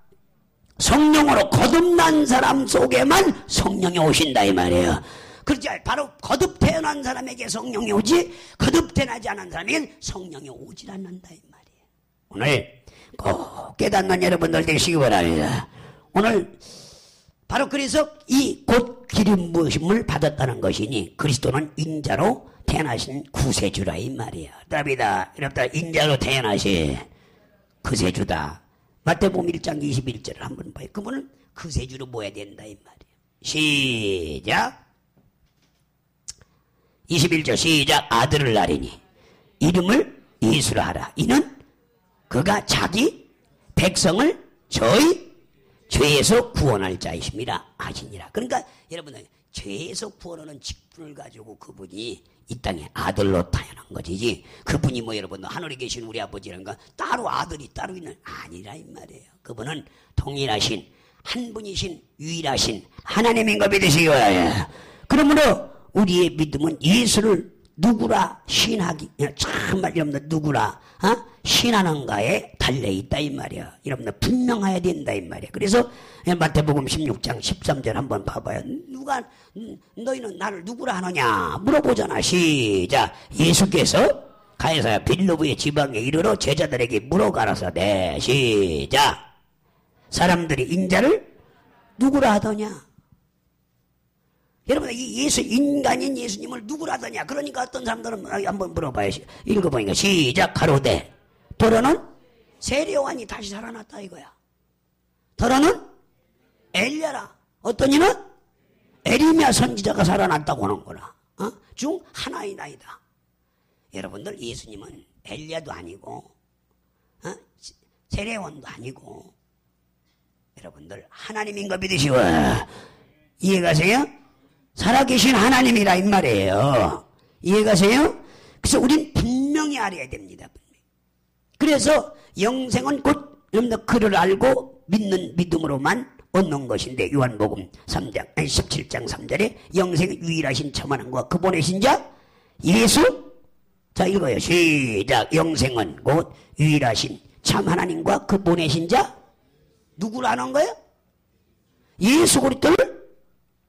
[SPEAKER 1] 성령으로 거듭난 사람 속에만 성령이 오신다 이 말이에요. 그렇지 바로 거듭 태어난 사람에게 성령이 오지 거듭 태어나지 않은 사람에게는 성령이 오질 않는다 이 말이에요. 오늘 꼭 깨닫는 여러분들 되시기 바랍니다. 오늘 바로 그래서 이 곧 기름 부으심을 받았다는 것이니 그리스도는 인자로 태어나신 구세주라 이 말이야. 답이다. 여러분들 인자로 태어나신 구세주다. 마태복음 1장 21절을 한번 봐요. 그분은 구세주로 모여야 된다 이 말이에요. 시작. 21절 시작. 아들을 낳으니 이름을 예수라 하라. 이는 그가 자기 백성을 저희 죄에서 구원할 자이십니다 하시니라. 그러니까 여러분들 죄에서 구원하는 직분을 가지고 그분이 이 땅에 아들로 태어난 것이지 그분이 뭐 여러분들 하늘에 계신 우리 아버지라는 건 따로 아들이 따로 있는 아니라 이 말이에요. 그분은 동일하신 한 분이신 유일하신 하나님인 거 믿으시기 바랍니다. 그러므로 우리의 믿음은 예수를 누구라 신하기 정말 여러분들 누구라 신하는가에 달려있다 이 말이야. 여러분들 분명해야 된다 이 말이야. 그래서 마태복음 16장 13절 한번 봐봐요. 누가 너희는 나를 누구라 하느냐 물어보잖아. 시작. 예수께서 가야사 빌립보의 지방에 이르러 제자들에게 물어가라사대. 시작. 사람들이 인자를 누구라 하더냐. 여러분 이 예수 인간인 예수님을 누구라 하더냐. 그러니까 어떤 사람들은 한번 물어봐요. 읽어보니까 시작. 가로되 더러는 세례요한이 다시 살아났다 이거야. 더러는 엘리야라. 어떤 이는 에리미야 선지자가 살아났다고 하는 거라. 중 하나이나이다. 여러분들 예수님은 엘리야도 아니고 세례요한도 아니고 여러분들 하나님인 거 믿으시고 이해가세요? 살아계신 하나님이라 이 말이에요. 이해가세요? 그래서 우린 분명히 알아야 됩니다. 그래서 영생은 곧 여러분들 그를 알고 믿는 믿음으로만 얻는 것인데 요한복음 17장 3절에 영생의 유일하신 참 하나님과 그 보내신 자 예수. 자 읽어요. 시작. 영생은 곧 유일하신 참 하나님과 그 보내신 자 누구를 아는 거예요? 예수 그리스도를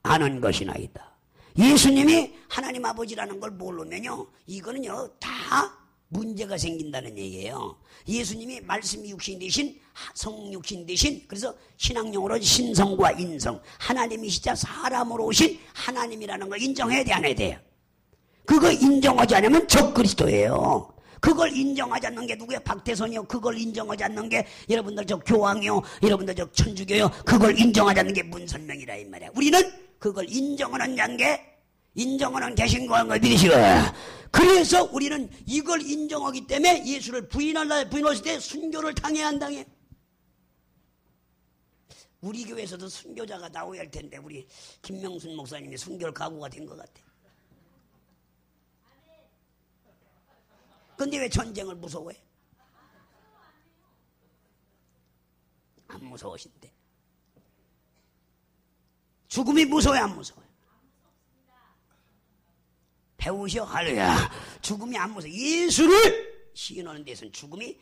[SPEAKER 1] 아는 것이나이다. 예수님이 하나님 아버지라는 걸 모르면요 이거는요 다 문제가 생긴다는 얘기예요. 예수님이 말씀이 육신 되신 성육신 되신 그래서 신학용어로 신성과 인성 하나님이시자 사람으로 오신 하나님이라는 걸 인정해야 돼 안 해야 돼요? 그거 인정하지 않으면 적그리스도예요. 그걸 인정하지 않는 게 누구예요? 박태선이요. 그걸 인정하지 않는 게 여러분들 저 교황이요. 여러분들 저 천주교요. 그걸 인정하지 않는 게 문선명이라 이 말이야. 우리는 그걸 인정하는 게 인정하는 계신 걸 믿으시고, 그래서 우리는 이걸 인정하기 때문에 예수를 부인했을 때 순교를 당해야 한다며. 우리 교회에서도 순교자가 나오야 할 텐데 우리 김명순 목사님이 순교를 각오가 된 것 같아. 근데 왜 전쟁을 무서워해? 안 무서우신데. 죽음이 무서워요, 안 무서워요? 배우셔. 할렐루야. 죽음이 안 무서워. 예수를 시인하는 데서는 죽음이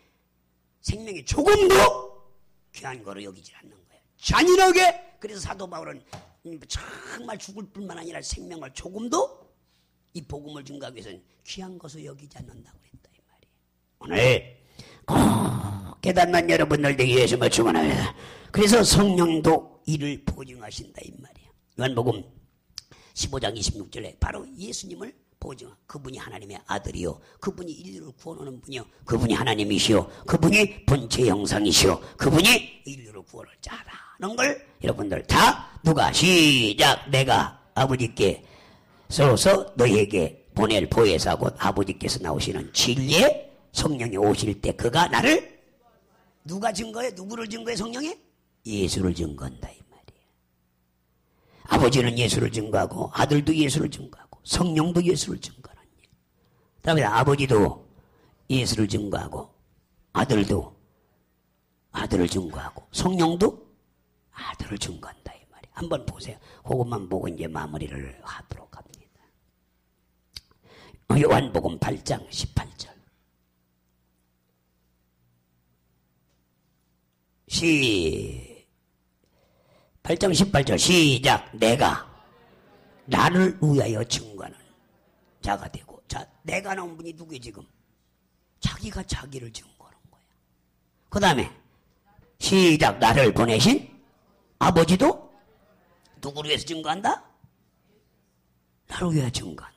[SPEAKER 1] 생명이 조금도 귀한 거로 여기질 않는 거예요. 잔인하게. 그래서 사도 바울은 정말 죽을 뿐만 아니라 생명을 조금도 이 복음을 증거하기 위해서는 귀한 것을 여기지 않는다고 그랬다 이 말이에요. 오늘 깨닫는 여러분들 되기 위해서 축원합니다. 그래서 성령도 이를 보증하신다 이 말이에요. 요한복음 15장 26절에 바로 예수님을 보증하. 그분이 하나님의 아들이요, 그분이 인류를 구원하는 분이요, 그분이 하나님이시요, 그분이 본체 형상이시요, 그분이 인류를 구원할 자라는 걸 여러분들 다 누가 시작. 내가 아버지께 서서 너희에게 보낼 보혜사 곧 아버지께서 나오시는 진리의 성령이 오실 때 그가 나를 누가 증거해? 누구를 증거해? 성령이? 예수를 증거한다 이 말이에요. 아버지는 예수를 증거하고 아들도 예수를 증거하고 성령도 예수를 증거하는 일. 그다음에 아버지도 예수를 증거하고 아들도 아들을 증거하고 성령도 아들을 증거한다 이 말이에요. 한번 보세요. 그것만 보고 이제 마무리를 하도록 합니다. 요한복음 8장 18절. 8장 18절 시작. 내가 나를 위하여 증거하는 자가 되고. 자, 내가 나온 분이 누구예요 지금? 자기가 자기를 증거하는 거예요. 그 다음에 시작. 나를 보내신 아버지도 누구를 위해서 증거한다? 나를 위하여 증거한다.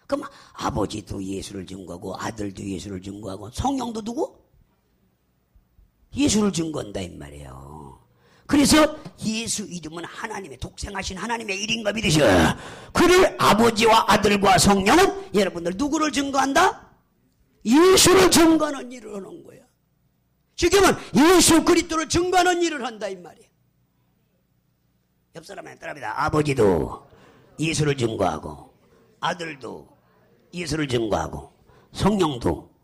[SPEAKER 1] 그럼 아버지도 예수를 증거하고 아들도 예수를 증거하고 성령도 누구? 예수를 증거한다 이 말이에요. 그래서 예수 이름은 하나님의 독생하신 하나님의 일인 거 믿으셔요. 그를 아버지와 아들과 성령은 여러분들 누구를 증거한다? 예수를 증거하는 일을 하는 거야. 지금은 예수 그리스도를 증거하는 일을 한다 이 말이에요. 옆 사람한테 따라합니다. 아버지도 예수를 증거하고 아들도 예수를 증거하고 성령도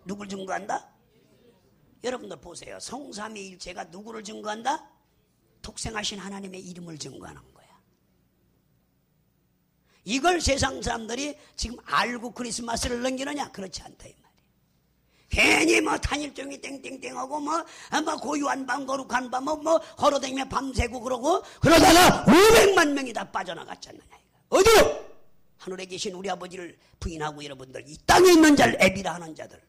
[SPEAKER 1] 누구를 증거한다? 여러분들 보세요. 성삼위일체가 누구를 증거한다? 독생하신 하나님의 이름을 증거하는 거야. 이걸 세상 사람들이 지금 알고 크리스마스를 넘기느냐? 그렇지 않다 이 말이야. 괜히 뭐 단일종이 땡땡땡하고 뭐 고유한 밤 거룩한 밤 뭐 걸어다니며 밤새고 그러고 그러다가 500만 명이 다 빠져나갔지 않느냐. 어디로? 하늘에 계신 우리 아버지를 부인하고 여러분들 이 땅에 있는 자를 애비라 하는 자들,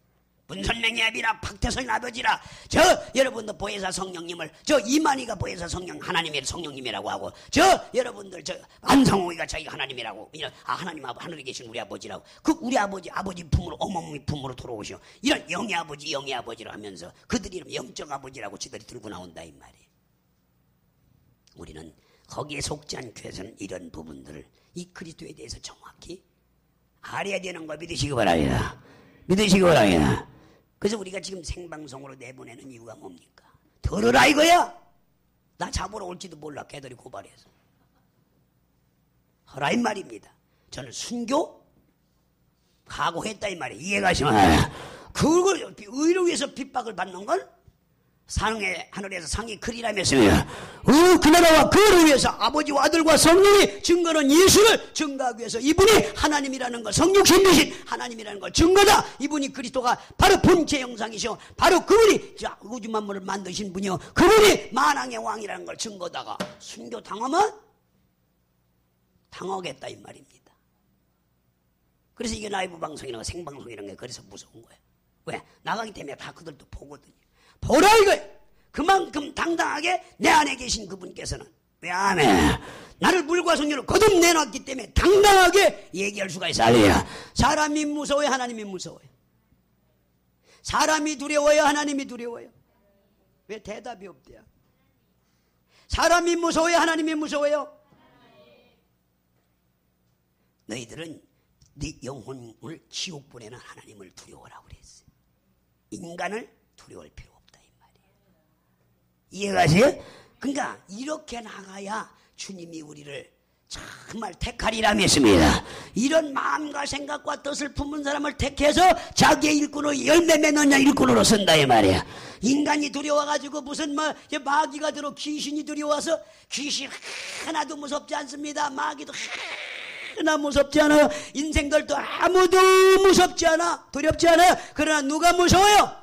[SPEAKER 1] 문선명이 애비라 박태선 아버지라, 저 여러분들 보혜사 성령님을, 저 이만희가 보혜사 성령 하나님의 성령님이라고 하고, 저 여러분들 저 안성호이가 자기가 하나님이라고, 하나님 하늘에 계신 우리 아버지라고, 그 우리 아버지 품으로 어머니 품으로 돌아오시오. 이런 영의 아버지라 하면서 그들이 이름 영적 아버지라고 지들이 들고 나온다 이 말이에요. 우리는 거기에 속지 않기 위해서는 이런 부분들을 이 그리스도에 대해서 정확히 알아야 되는 거 믿으시기 바랍니다. 믿으시기 바랍니다. 그래서 우리가 지금 생방송으로 내보내는 이유가 뭡니까? 들으라 이거야. 나 잡으러 올지도 몰라. 걔들이 고발해서 하라 이 말입니다. 저는 순교 각오했다 이 말이에요. 이해가시면 그걸 의를 위해서 핍박을 받는 건 하늘에서 상이 크리라면서요. 그 나라와 그를 위해서 아버지와 아들과 성령이 증거하는 예수를 증거하기 위해서 이분이 하나님이라는 걸, 성육신 되신 하나님이라는 걸 증거다. 이분이 그리스도가 바로 본체 형상이시오. 바로 그분이 우주 만물을 만드신 분이요, 그분이 만왕의 왕이라는 걸 증거다가 순교 당하면 당하겠다 이 말입니다. 그래서 이게 라이브 방송이나 생방송이라는 게 그래서 무서운 거예요. 왜? 나가기 때문에 다 그들도 보거든요. 보라 이거예요. 그만큼 당당하게 내 안에 계신 그분께서는, 왜 아멘, 나를 물과 성령으로 거듭 내놨기 때문에 당당하게 얘기할 수가 있어요. 사람이 무서워요? 하나님이 무서워요? 사람이 두려워요? 하나님이 두려워요? 왜 대답이 없대요? 사람이 무서워요? 하나님이 무서워요? 너희들은 네 영혼을 지옥 보내는 하나님을 두려워라고 그랬어요. 인간을 두려워할 필요 없다 이 말이에요. 이해가세요? 그러니까 이렇게 나가야 주님이 우리를 정말 택하리라 했습니다. 이런 마음과 생각과 뜻을 품은 사람을 택해서 자기의 일꾼으로 열매 맺는 일꾼으로 쓴다 이 말이야. 인간이 두려워가지고 무슨 마귀가 들어 귀신이 두려워서 귀신 하나도 무섭지 않습니다. 마귀도 하나 무섭지 않아요. 인생들도 아무도 무섭지 않아. 두렵지 않아요. 그러나 누가 무서워요?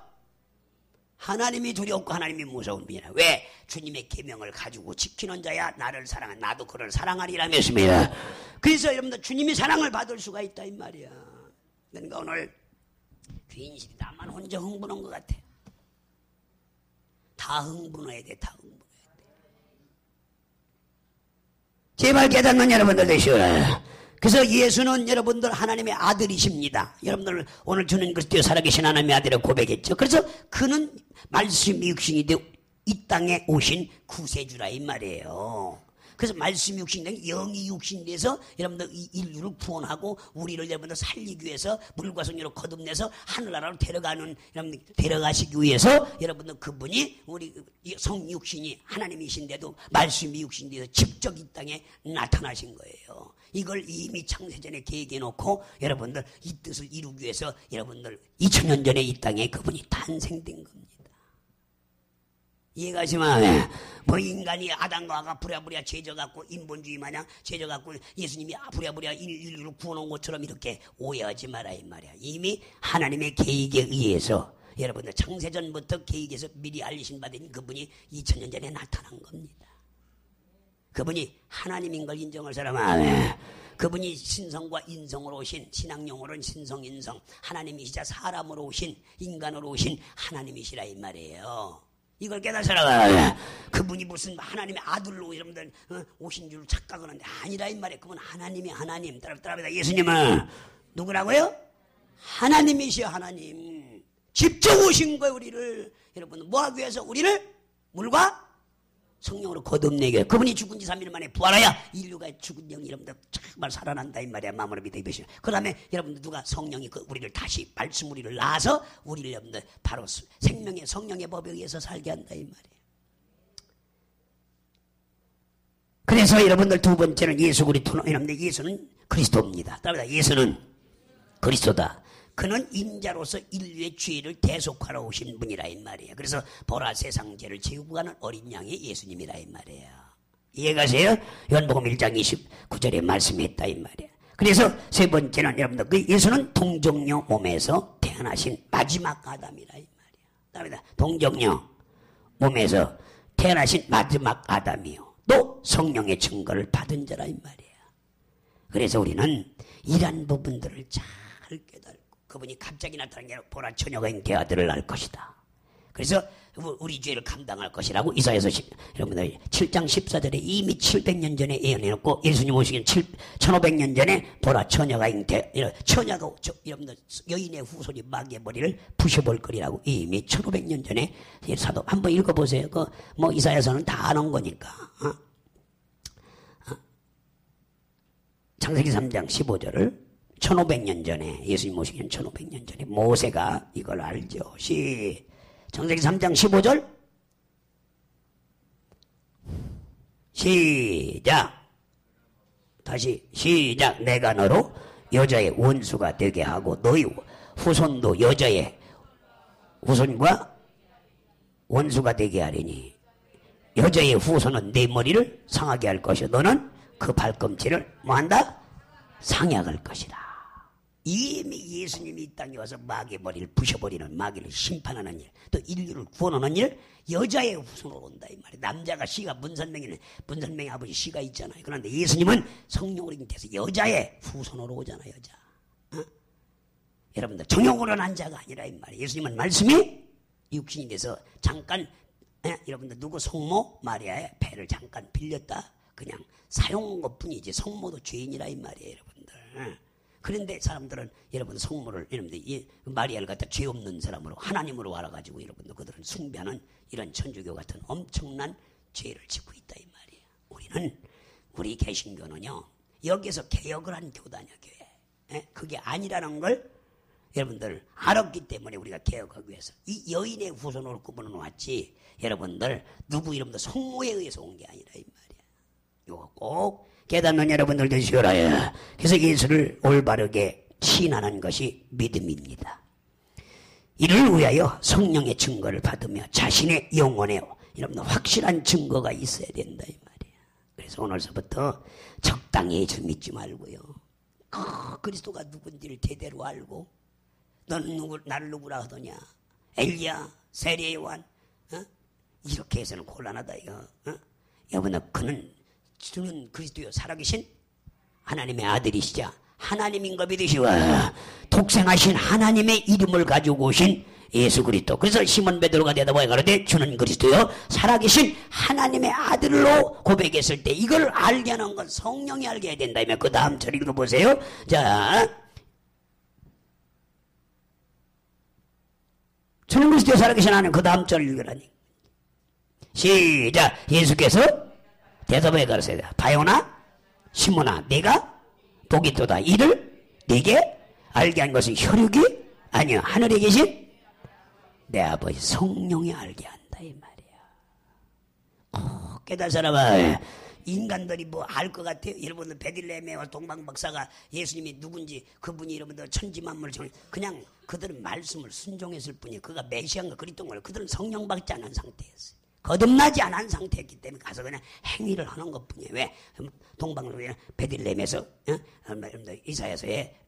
[SPEAKER 1] 하나님이 두렵고 하나님이 무서운 분이라. 왜? 주님의 계명을 가지고 지키는 자야 나를 사랑하 나도 그를 사랑하리라 했습니다. 그래서 여러분들 주님이 사랑을 받을 수가 있다 이 말이야. 그러니까 오늘 귀인실이 나만 혼자 흥분한 것 같아. 다 흥분해야 돼. 다 흥분해야 돼. 제발 깨닫는 여러분들 되시오라. 그래서 예수는 여러분들 하나님의 아들이십니다. 여러분들 오늘 주는 그리스도의 살아계신 하나님의 아들을 고백했죠. 그래서 그는 말씀이 육신이 되어 이 땅에 오신 구세주라 이 말이에요. 그래서 말씀이 육신이 되어 영이 육신이 돼서 여러분들 이 인류를 구원하고 우리를 여러분들 살리기 위해서 물과 성령으로 거듭내서 하늘나라로 데려가시기 위해서 여러분들 그분이 우리 성육신이 하나님이신데도 말씀이 육신이 돼서 직접 이 땅에 나타나신 거예요. 이걸 이미 창세전에 계획해 놓고 여러분들 이 뜻을 이루기 위해서 여러분들 2000년 전에 이 땅에 그분이 탄생된 겁니다. 이해가시면 뭐 인간이 아담과 하가 부랴부랴 죄져갖고 인본주의 마냥 죄져갖고 예수님이 부랴부랴 인류를 구원한 것처럼 이렇게 오해하지 마라 이 말이야. 이미 하나님의 계획에 의해서 여러분들 창세전부터 계획에서 미리 알리신 바된 그분이 2000년 전에 나타난 겁니다. 그분이 하나님인 걸 인정할 사람은 그분이 신성과 인성으로 오신 신앙용어로는 신성인성 하나님이시자 사람으로 오신 인간으로 오신 하나님이시라 이 말이에요. 이걸 깨달으라. 그분이 무슨 하나님의 아들로 여러분들 오신 줄 착각하는데 아니라 이 말이에요. 그분 하나님이 하나님. 따라합니다. 예수님은 누구라고요? 하나님이시여 하나님. 직접 오신 거예요 우리를. 여러분 뭐하기 위해서 우리를 물과 성령으로 거듭내게. 그분이 죽은 지 3일 만에 부활하여 인류가 죽은 영이 여러분들 정말 살아난다 이 말이야. 마음으로 믿어 입으시면. 그 다음에 여러분들 누가 성령이 우리를 다시 말씀 우리를 낳아서 우리를 여러분들 바로 생명의 성령의 법에 의해서 살게 한다 이 말이에요. 그래서 여러분들 두 번째는 예수 그리스도. 여러분들 예수는 그리스도입니다. 따라합니다. 예수는 그리스도다. 그는 인자로서 인류의 죄를 대속하러 오신 분이라 이 말이에요. 그래서 보라 세상 죄를 지우고 가는 어린 양이 예수님이라 이 말이에요. 이해가세요? 요한복음 1장 29절에 말씀했다 이 말이에요. 그래서 세 번째는 여러분들 그 예수는 동정녀 몸에서 태어나신 마지막 아담이라 이 말이에요. 그다음에 동정녀 몸에서 태어나신 마지막 아담이요. 또 성령의 증거를 받은 자라 이 말이에요. 그래서 우리는 이러한 부분들을 잘 깨달고 그분이 갑자기 나타난 게 아니라 보라 처녀가 잉태 아들을 낳을 것이다. 그래서 우리 죄를 감당할 것이라고 이사야서 여러분들 7장 14절에 이미 700년 전에 예언해놓고 예수님 오시긴 1500년 전에 보라 처녀가 잉태 처녀가 여러분들 여인의 후손이 마귀의 머리를 부셔볼 거리라고 이미 1500년 전에 사도 한번 읽어보세요. 그 뭐 이사야서는 다 아는 거니까. 창세기 3장 15절을 1500년 전에 예수님 오시기엔 1500년 전에 모세가 이걸 알죠. 창세기 3장 15절 시작. 다시 시작. 내가 너로 여자의 원수가 되게 하고 너희 후손도 여자의 후손과 원수가 되게 하리니 여자의 후손은 내 머리를 상하게 할 것이요 너는 그 발꿈치를 뭐한다? 상약할 것이다. 이미 예수님이 이 땅에 와서 마귀의 머리를 부셔버리는 마귀를 심판하는 일, 또 인류를 구원하는 일, 여자의 후손으로 온다 이 말이에요. 남자가 씨가 문선명의 아버지 씨가 있잖아요. 그런데 예수님은 성령으로 잉태해서 여자의 후손으로 오잖아 여자. 여러분들 정욕으로 난 자가 아니라 이 말이에요. 예수님은 말씀이 육신이 돼서 잠깐 여러분들 누구 성모 마리아의 배를 잠깐 빌렸다 그냥 사용한 것뿐이지 성모도 죄인이라 이 말이에요 여러분들. 그런데 사람들은 여러분 성모를 여러분들 마리아를 갖다 죄 없는 사람으로 하나님으로 알아가지고 여러분들 그들은 숭배하는 이런 천주교 같은 엄청난 죄를 짓고 있다 이 말이에요. 우리 개신교는요 여기서 개혁을 한 교단이야, 교회. 그게 아니라는 걸 여러분들 알았기 때문에 우리가 개혁하기 위해서 이 여인의 후손으로 구분해 놓았지, 여러분들 누구 이름도 성모에 의해서 온 게 아니라 이 말이야. 이거 꼭 깨닫는 여러분들 되시오라. 그래서 예수를 올바르게 신하는 것이 믿음입니다. 이를 위하여 성령의 증거를 받으며 자신의 영혼에 여러분들 확실한 증거가 있어야 된다 이 말이야. 그래서 오늘서부터 적당히 예수 믿지 말고요, 그리스도가 누군지를 제대로 알고, 너는 나를 누구라 하더냐, 엘리야, 세례 요한, 이렇게 해서는 곤란하다 이거. 여러분들 주는 그리스도요 살아계신 하나님의 아들이시자 하나님인 거 믿으시오. 독생하신 하나님의 이름을 가지고 오신 예수 그리스도. 그래서 시몬 베드로가 대답하여 가로되 주는 그리스도요 살아계신 하나님의 아들로 고백했을 때 이걸 알게 하는 건 성령이 알게 해야 된다. 그 다음 절 읽어보세요. 자, 주는 그리스도요 살아계신 하나님, 그 다음 절 읽으라니. 시작. 예수께서 대답하여 가로되 바요나 시몬아 내가 복이 있도다. 이를 네게 알게 한 것은 혈육이 아니요 하늘에 계신 내 아버지 성령이 알게 한다 이 말이야. 깨달은 사람은 인간들이 뭐 알 것 같아요? 여러분들 베들레헴의 동방 박사가 예수님이 누군지 그분이 여러분들 천지만물을 정해, 그냥 그들은 말씀을 순종했을 뿐이에요. 그가 메시아인가 그리스도인 걸 그들은 성령 받지 않은 상태였어요. 거듭나지 않은 상태였기 때문에 가서 그냥 행위를 하는 것뿐이에요. 왜? 동방을 베들레헴에서 이사야서에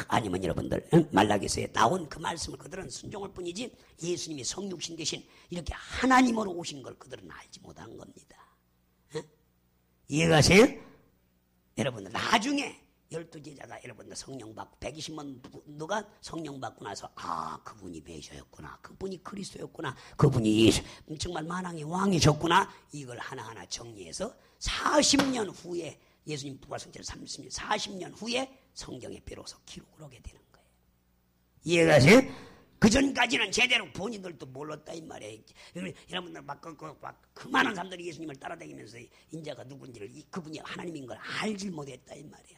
[SPEAKER 1] 아니면 여러분들 말라기서에 나온 그 말씀을 그들은 순종할 뿐이지 예수님이 성육신 대신 이렇게 하나님으로 오신 걸 그들은 알지 못한 겁니다. 이해가세요? 여러분들 나중에 12제자가 여러분들 성령 받고 120만 누가 성령 받고 나서 그분이 메시아였구나, 그분이 그리스도였구나, 그분이 예수 정말 만왕의 왕이셨구나, 이걸 하나하나 정리해서 40년 후에 예수님 부활성취를 30년 40년 후에 성경에 비로소 기록을 하게 되는 거예요. 이해가세요? 그 전까지는 제대로 본인들도 몰랐다 이 말이에요. 여러분들 그 많은 사람들이 예수님을 따라다니면서 인자가 누군지를 그분이 하나님인 걸 알지 못했다 이 말이야.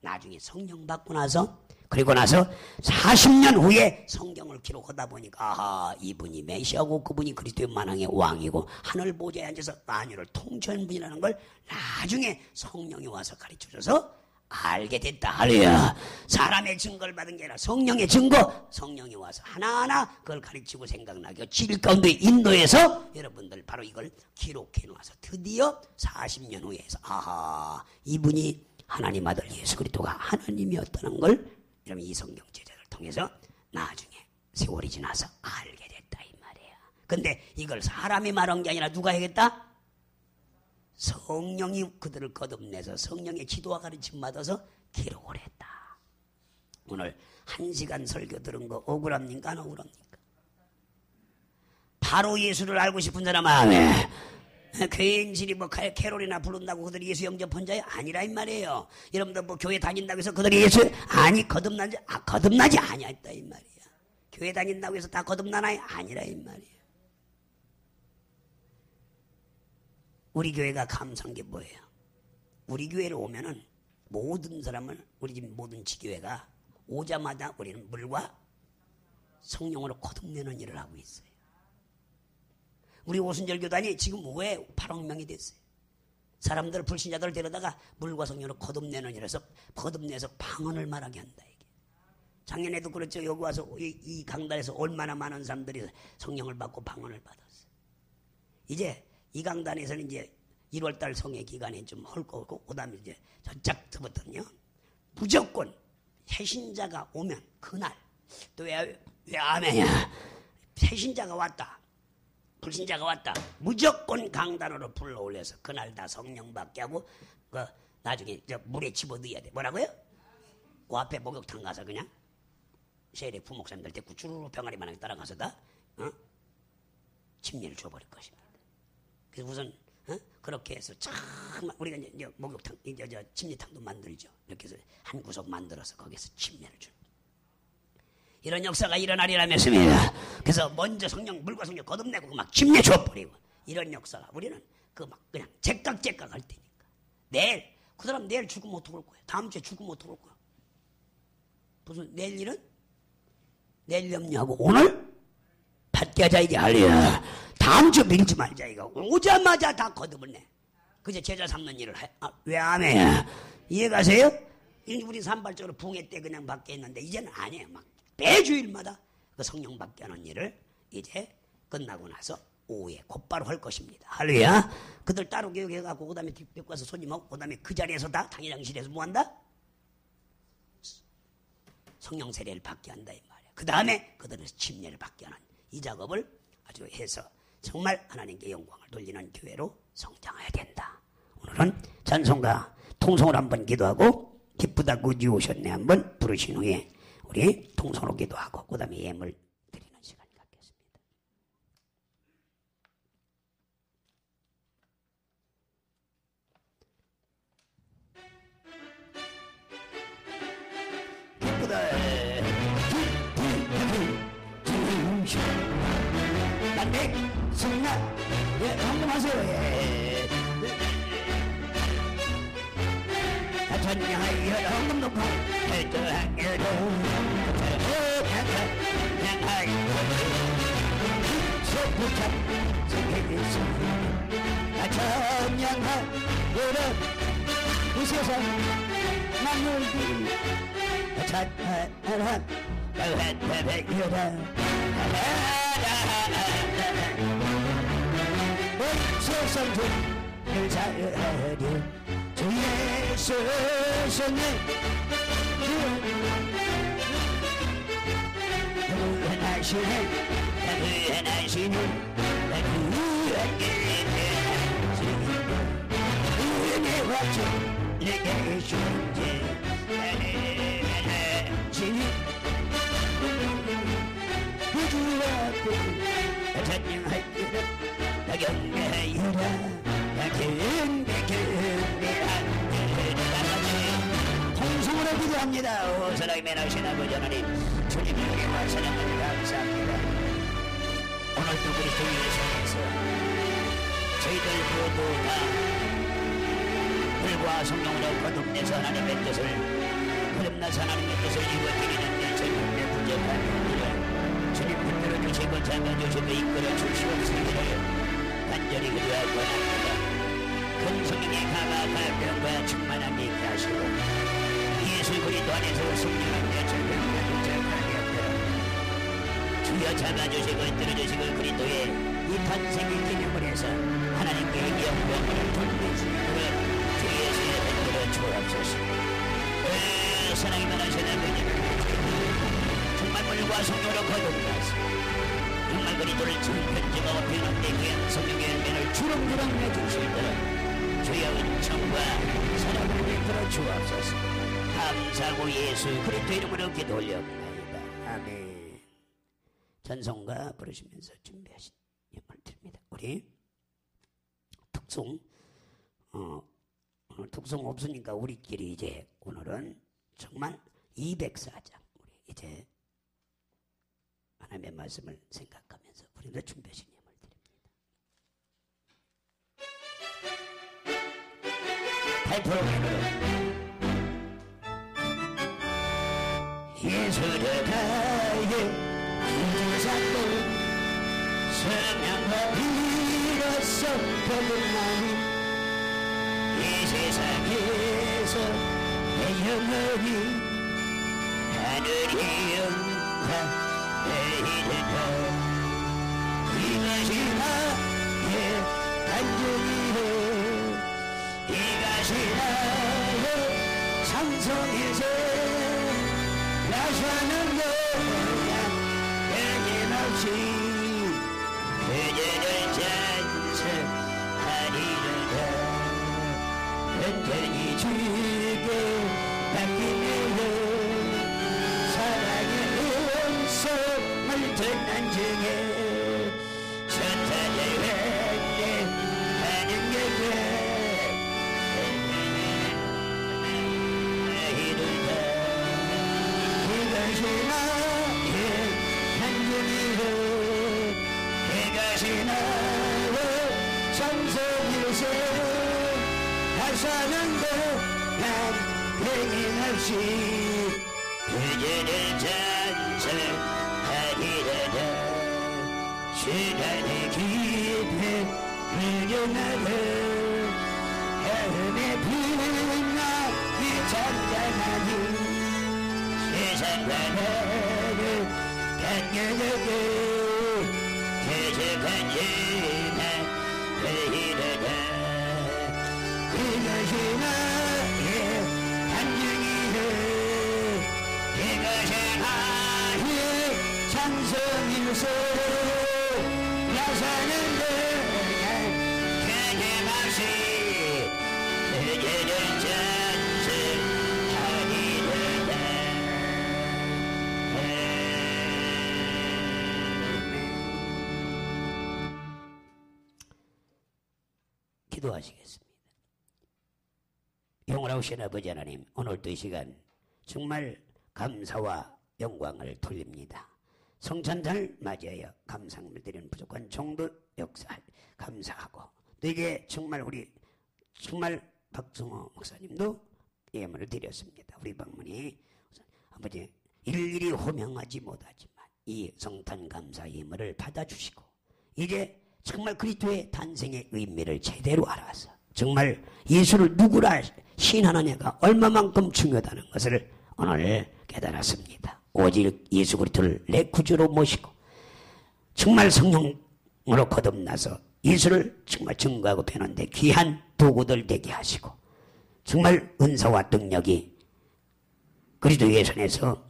[SPEAKER 1] 나중에 성령 받고 나서, 그리고 나서 40년 후에 성경을 기록하다 보니까 이분이 메시아고 그분이 그리스도의 만왕의 왕이고 하늘 보좌에 앉아서 만유를 통치하는 분이라는 걸 나중에 성령이 와서 가르쳐줘서 알게 됐다. 할렐루야. 사람의 증거를 받은 게 아니라 성령의 증거, 성령이 와서 하나하나 그걸 가르치고 생각나게 질 가운데 인도해서 여러분들 바로 이걸 기록해 놓아서 드디어 40년 후에 해서 이분이 하나님 아들 예수 그리스도가 하나님이었다는 걸 여러분 이 성경 제자를 통해서 나중에 세월이 지나서 알게 됐다 이 말이에요. 근데 이걸 사람이 말한 게 아니라 누가 해야겠다? 성령이 그들을 거듭내서 성령의 지도와 가르침 받아서 기록을 했다. 오늘 1시간 설교 들은 거 억울합니까? 안 억울합니까? 바로 예수를 알고 싶은 사람은 교인들이 뭐 캐롤이나 부른다고 그들이 예수 영접한 자야? 아니라 이 말이에요. 여러분들 뭐 교회 다닌다고 해서 그들이 예수 거듭나지 아니했다 이 말이야. 교회 다닌다고 해서 다 거듭나나요? 아니라 이 말이야. 우리 교회가 감사한 게 뭐예요? 우리 교회를 오면은 모든 사람을 우리 집 모든 지교회가 오자마자 우리는 물과 성령으로 거듭내는 일을 하고 있어요. 우리 오순절 교단이 지금 왜 8억 명이 됐어요? 사람들 불신자들을 데려다가 물과 성령으로 거듭내는 일에서 거듭내서 방언을 말하게 한다 이게. 작년에도 그렇죠. 여기 와서 이 강단에서 얼마나 많은 사람들이 성령을 받고 방언을 받았어요. 이제 이 강단에서는 이제 1월달 성회 기간에 좀 할 거고, 그 다음에 이제 저짝부터는요, 무조건 새신자가 오면 그날, 또 왜 아멘이야. 새신자가 왔다, 불신자가 왔다, 무조건 강단으로 불러 올려서 그날 다 성령 받게 하고, 나중에 물에 집어넣어야 돼. 뭐라고요? 그 앞에 목욕탕 가서 그냥 세례 부목사님들 데리고 주르르 병아리만하게 따라가서 다 침례를 줘버릴 것입니다. 그래서 우선 그렇게 해서 참 우리가 이제 목욕탕, 이제 침례탕도 만들죠. 이렇게 해서 한 구석 만들어서 거기서 침례를 줍니다. 이런 역사가 일어나리라 믿습니다. 그래서 먼저 성령, 물과 성령 거듭내고 막 침례 줘버리고 이런 역사가 우리는 막 그냥 제깍제깍 할 테니까 내일 그 사람 내일 죽으면 어떡할 거야? 다음 주에 죽으면 어떡할 거야? 무슨 내일 일은? 내일 염려하고 오늘 받게 하자 이게 할렐루야. 다음 주 밀지 말자 이거. 오자마자 다 거듭을 내. 그제 제자 삼는 일을 해. 왜 안 해? 이해가세요? 우리 산발적으로 붕해 때 그냥 받게 했는데 이제는 아니에요. 막 매주일마다 그 성령 받게 하는 일을 이제 끝나고 나서 오후에 곧바로 할 것입니다. 할렐루야. 그들 따로 교육해갖고 그 다음에 뒷벽 가서 손님하고 그 다음에 그 자리에서 다 당회장실에서 뭐 한다? 성령 세례를 받게 한다 이 말이야. 그 다음에 그들은 침례를 받게 하는 이 작업을 아주 해서 정말 하나님께 영광을 돌리는 교회로 성장해야 된다. 오늘은 찬송가 통성으로 한번 기도하고 기쁘다 구주 오셨네 한번 부르신 후에 우리 통성으로 기도하고 그 다음에 예물 드리는 시간을 갖겠습니다. 기쁘다 난데 성나 예 한번 하세요. 예. 찬양하여 한번 높아 해저하여도 찬양하여 이 세상 만물들 찬양하여 세상 들 사하려 주 예수 오셨네 구원하시네 구원하시네 구원해와 주 내게 주제 구원하시네 구주 앞에 찬양하여라 경배하여라 통성으로 기도합니다. 오 사랑의 나신 아버지 하나님 주님의 은혜와 사랑을 감사합니다. 오늘도 그리스도 예수님께서 저희들 모두 다 불과 성령으로 거듭내서 하나님의 뜻을 거듭나서 하나님의 뜻을 이루어드리는 데 저희들의 부족한 일을 주님 붙들어 주시고 잡아주시고 이끌어 주시옵소서. 간절히 기도하고 합니다. 큰 성령의 감화 가병과 충만함이 있게 하시고 예수 그리스도 안에서 성령의 절벽과 절벽하게 하여 주여 잡아주시고 이끌어주시고 그리스도의 이 탄생의 기념을 해서 하나님께 영광을 돌리시고 주 예수의 흔들어 주옵소서. 사랑이 많으신 아버지 정말 물과 성령으로 거듭나서 정말 그리스도를 증편지고 피는 데 귀한 성령의 열매를 주렁주렁 내주시도록 주여 은총과 사랑을 베풀어 주옵소서. 감사하고 예수 그리스도 이름으로 기도 올려옵나이다. 아멘. 전성가 부르시면서 준비하신 예물 드립니다. 우리 특송 오늘 특송 없으니까 우리끼리 이제 오늘은 정말 204장 우리 이제 하나님의 말씀을 생각하면서 우리도 준비하신 예물 드립니다. 8%로 예수를 다해 구주사도 성령과 비로소 거듭나니 이 세상에서 내 영혼이 하늘의 영광 이것이 나의 단종이요 이것이 나의 상속이세 나 사는 거야 끊임없이 그녀를 찬송하리로다 온전히 주께 맡기며 듣는 중에 천사들 회개하는 것에 이르다 이것이 나의 한중이요 이것이 나의 참석일세 나 사는 것 없이 그대를 찬송하리로다. 시간의 깊이 흘려나가 하늘의 빛나게 찬양하니 세상과 나를 강렬하게 계속한 예나 흘리로다. 이것이 나의 간증이여 이것이 나의 찬송일세. 나 사는 동안 끊임없이 그대를 찬송하리로다. 기도하시겠습니다. 영원하신 아버지 하나님, 오늘도 이 시간 정말 감사와 영광을 돌립니다. 성찬장을 맞이하여 감상을 드리는 부족한 종도 역사 감사하고, 또 이게 정말 우리 정말 박성호 목사님도 예물을 드렸습니다. 우리 방문이 아버지 일일이 호명하지 못하지만 이 성탄 감사 예물을 받아주시고, 이제 정말 그리스도의 탄생의 의미를 제대로 알아서 정말 예수를 누구라 신하느냐가 얼마만큼 중요하다는 것을 오늘 깨달았습니다. 오직 예수 그리스도를 내 구주로 모시고 정말 성령으로 거듭나서 예수를 정말 증거하고 배우는데 귀한 도구들 되게 하시고, 정말 은사와 능력이 그리스도 예수에서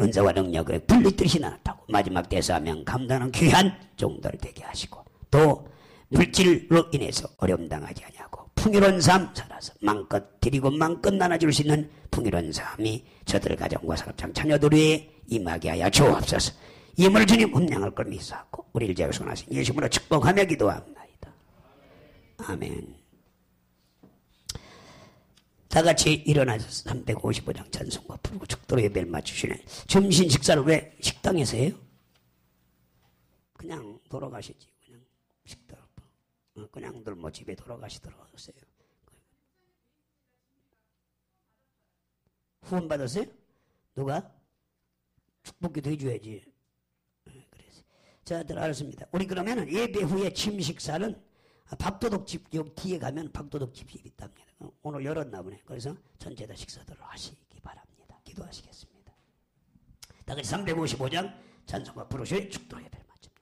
[SPEAKER 1] 은사와 능력을 분리듯이 나타나고 마지막 대사하면 감당하는 귀한 종들 되게 하시고, 또 물질로 인해서 어려움 당하지 아니하고 풍요로운 삶 살아서 마음껏 드리고 마음껏 나눠줄 수 있는 풍요로운 삶이 저들 가정과 사업장 자녀들에 임하게 하여 주옵소서. 예물 주님 음량할 걸 믿사하고 우리를 자유선하신 예수님으로 축복하며 기도합니다. 아멘. 다 같이 일어나서 355장 찬송과 부르고 축도로 예배를 맞추시네. 점심 식사를 왜 식당에서 해요? 그냥 돌아가시지. 그냥 식당. 그냥들 뭐 집에 돌아가시도록 하세요. 후원 받았어요? 누가? 축복기도 해줘야지. 그래서 자, 알았습니다. 우리 그러면은 예배 후에 침식사는 밥도둑집 여기 뒤에 가면 밥도둑집이 있답니다. 오늘 열었나 보네. 그래서 전체 다 식사들을 하시기 바랍니다. 기도하시겠습니다. 다 같이 355장 찬송과 부르시오 축도 예배를 마칩니다.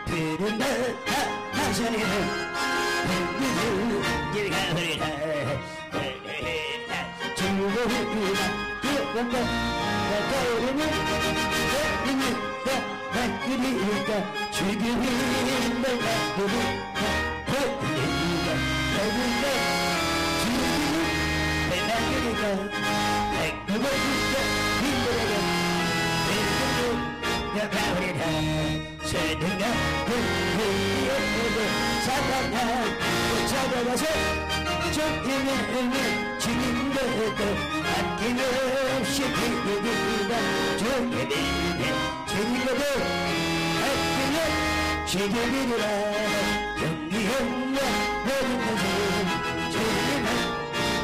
[SPEAKER 1] 그런 나서는 길가 흐르다 즐거우리라 기억한다 떠오르는 그니까 그리니까 즐기는 내가 그리니까 그리니까 그리니까 즐기는 내가 그리니까 그거니까 힘들어가 내가 그리다 세대가 그리어도 사랑하 찾아가서 저기는 주님들도 아낌없이 그리다 저기는 주님들도 아낌없이 그리라 경기형과 모든 것은 주님은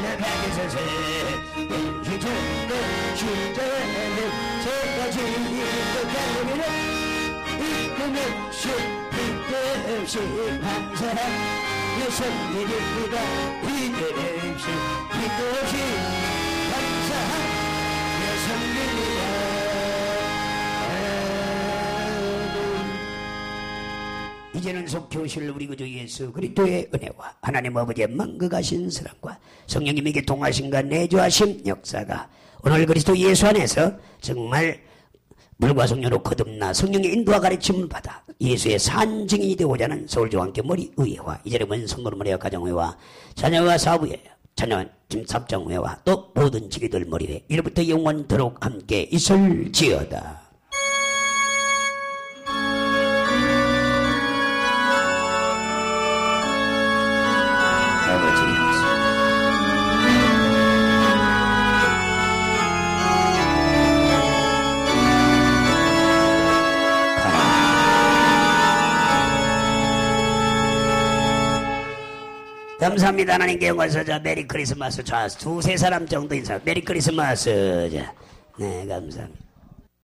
[SPEAKER 1] 나가게 서서 영시전도 신자는 저까지 이끌어가리라 이끌없이 이끌없이 항상 예수님이다 이끌없이 이끌없이 항상 예수님이다. 이제는 속히 오실 우리 구주 예수 그리스도의 은혜와 하나님 아버지의 만극하신 사랑과 성령님에게 동하심과 내주하심 역사가 오늘 그리스도 예수 안에서 정말 물과 성령으로 거듭나 성령의 인도와 가르침을 받아 예수의 산 증인이 되고자 하는 서울중앙교 머리의회와 이제는 선물머리와 가정의회와 자녀와 사부회 자녀 사업장의회와 또 모든 지기들 머리회 이로부터 영원토록 함께 있을지어다. 아버지 감사합니다. 하나님께 영광서. 자, 메리 크리스마스. 자, 두세 사람 정도 인사. 메리 크리스마스. 자, 네, 감사합니다.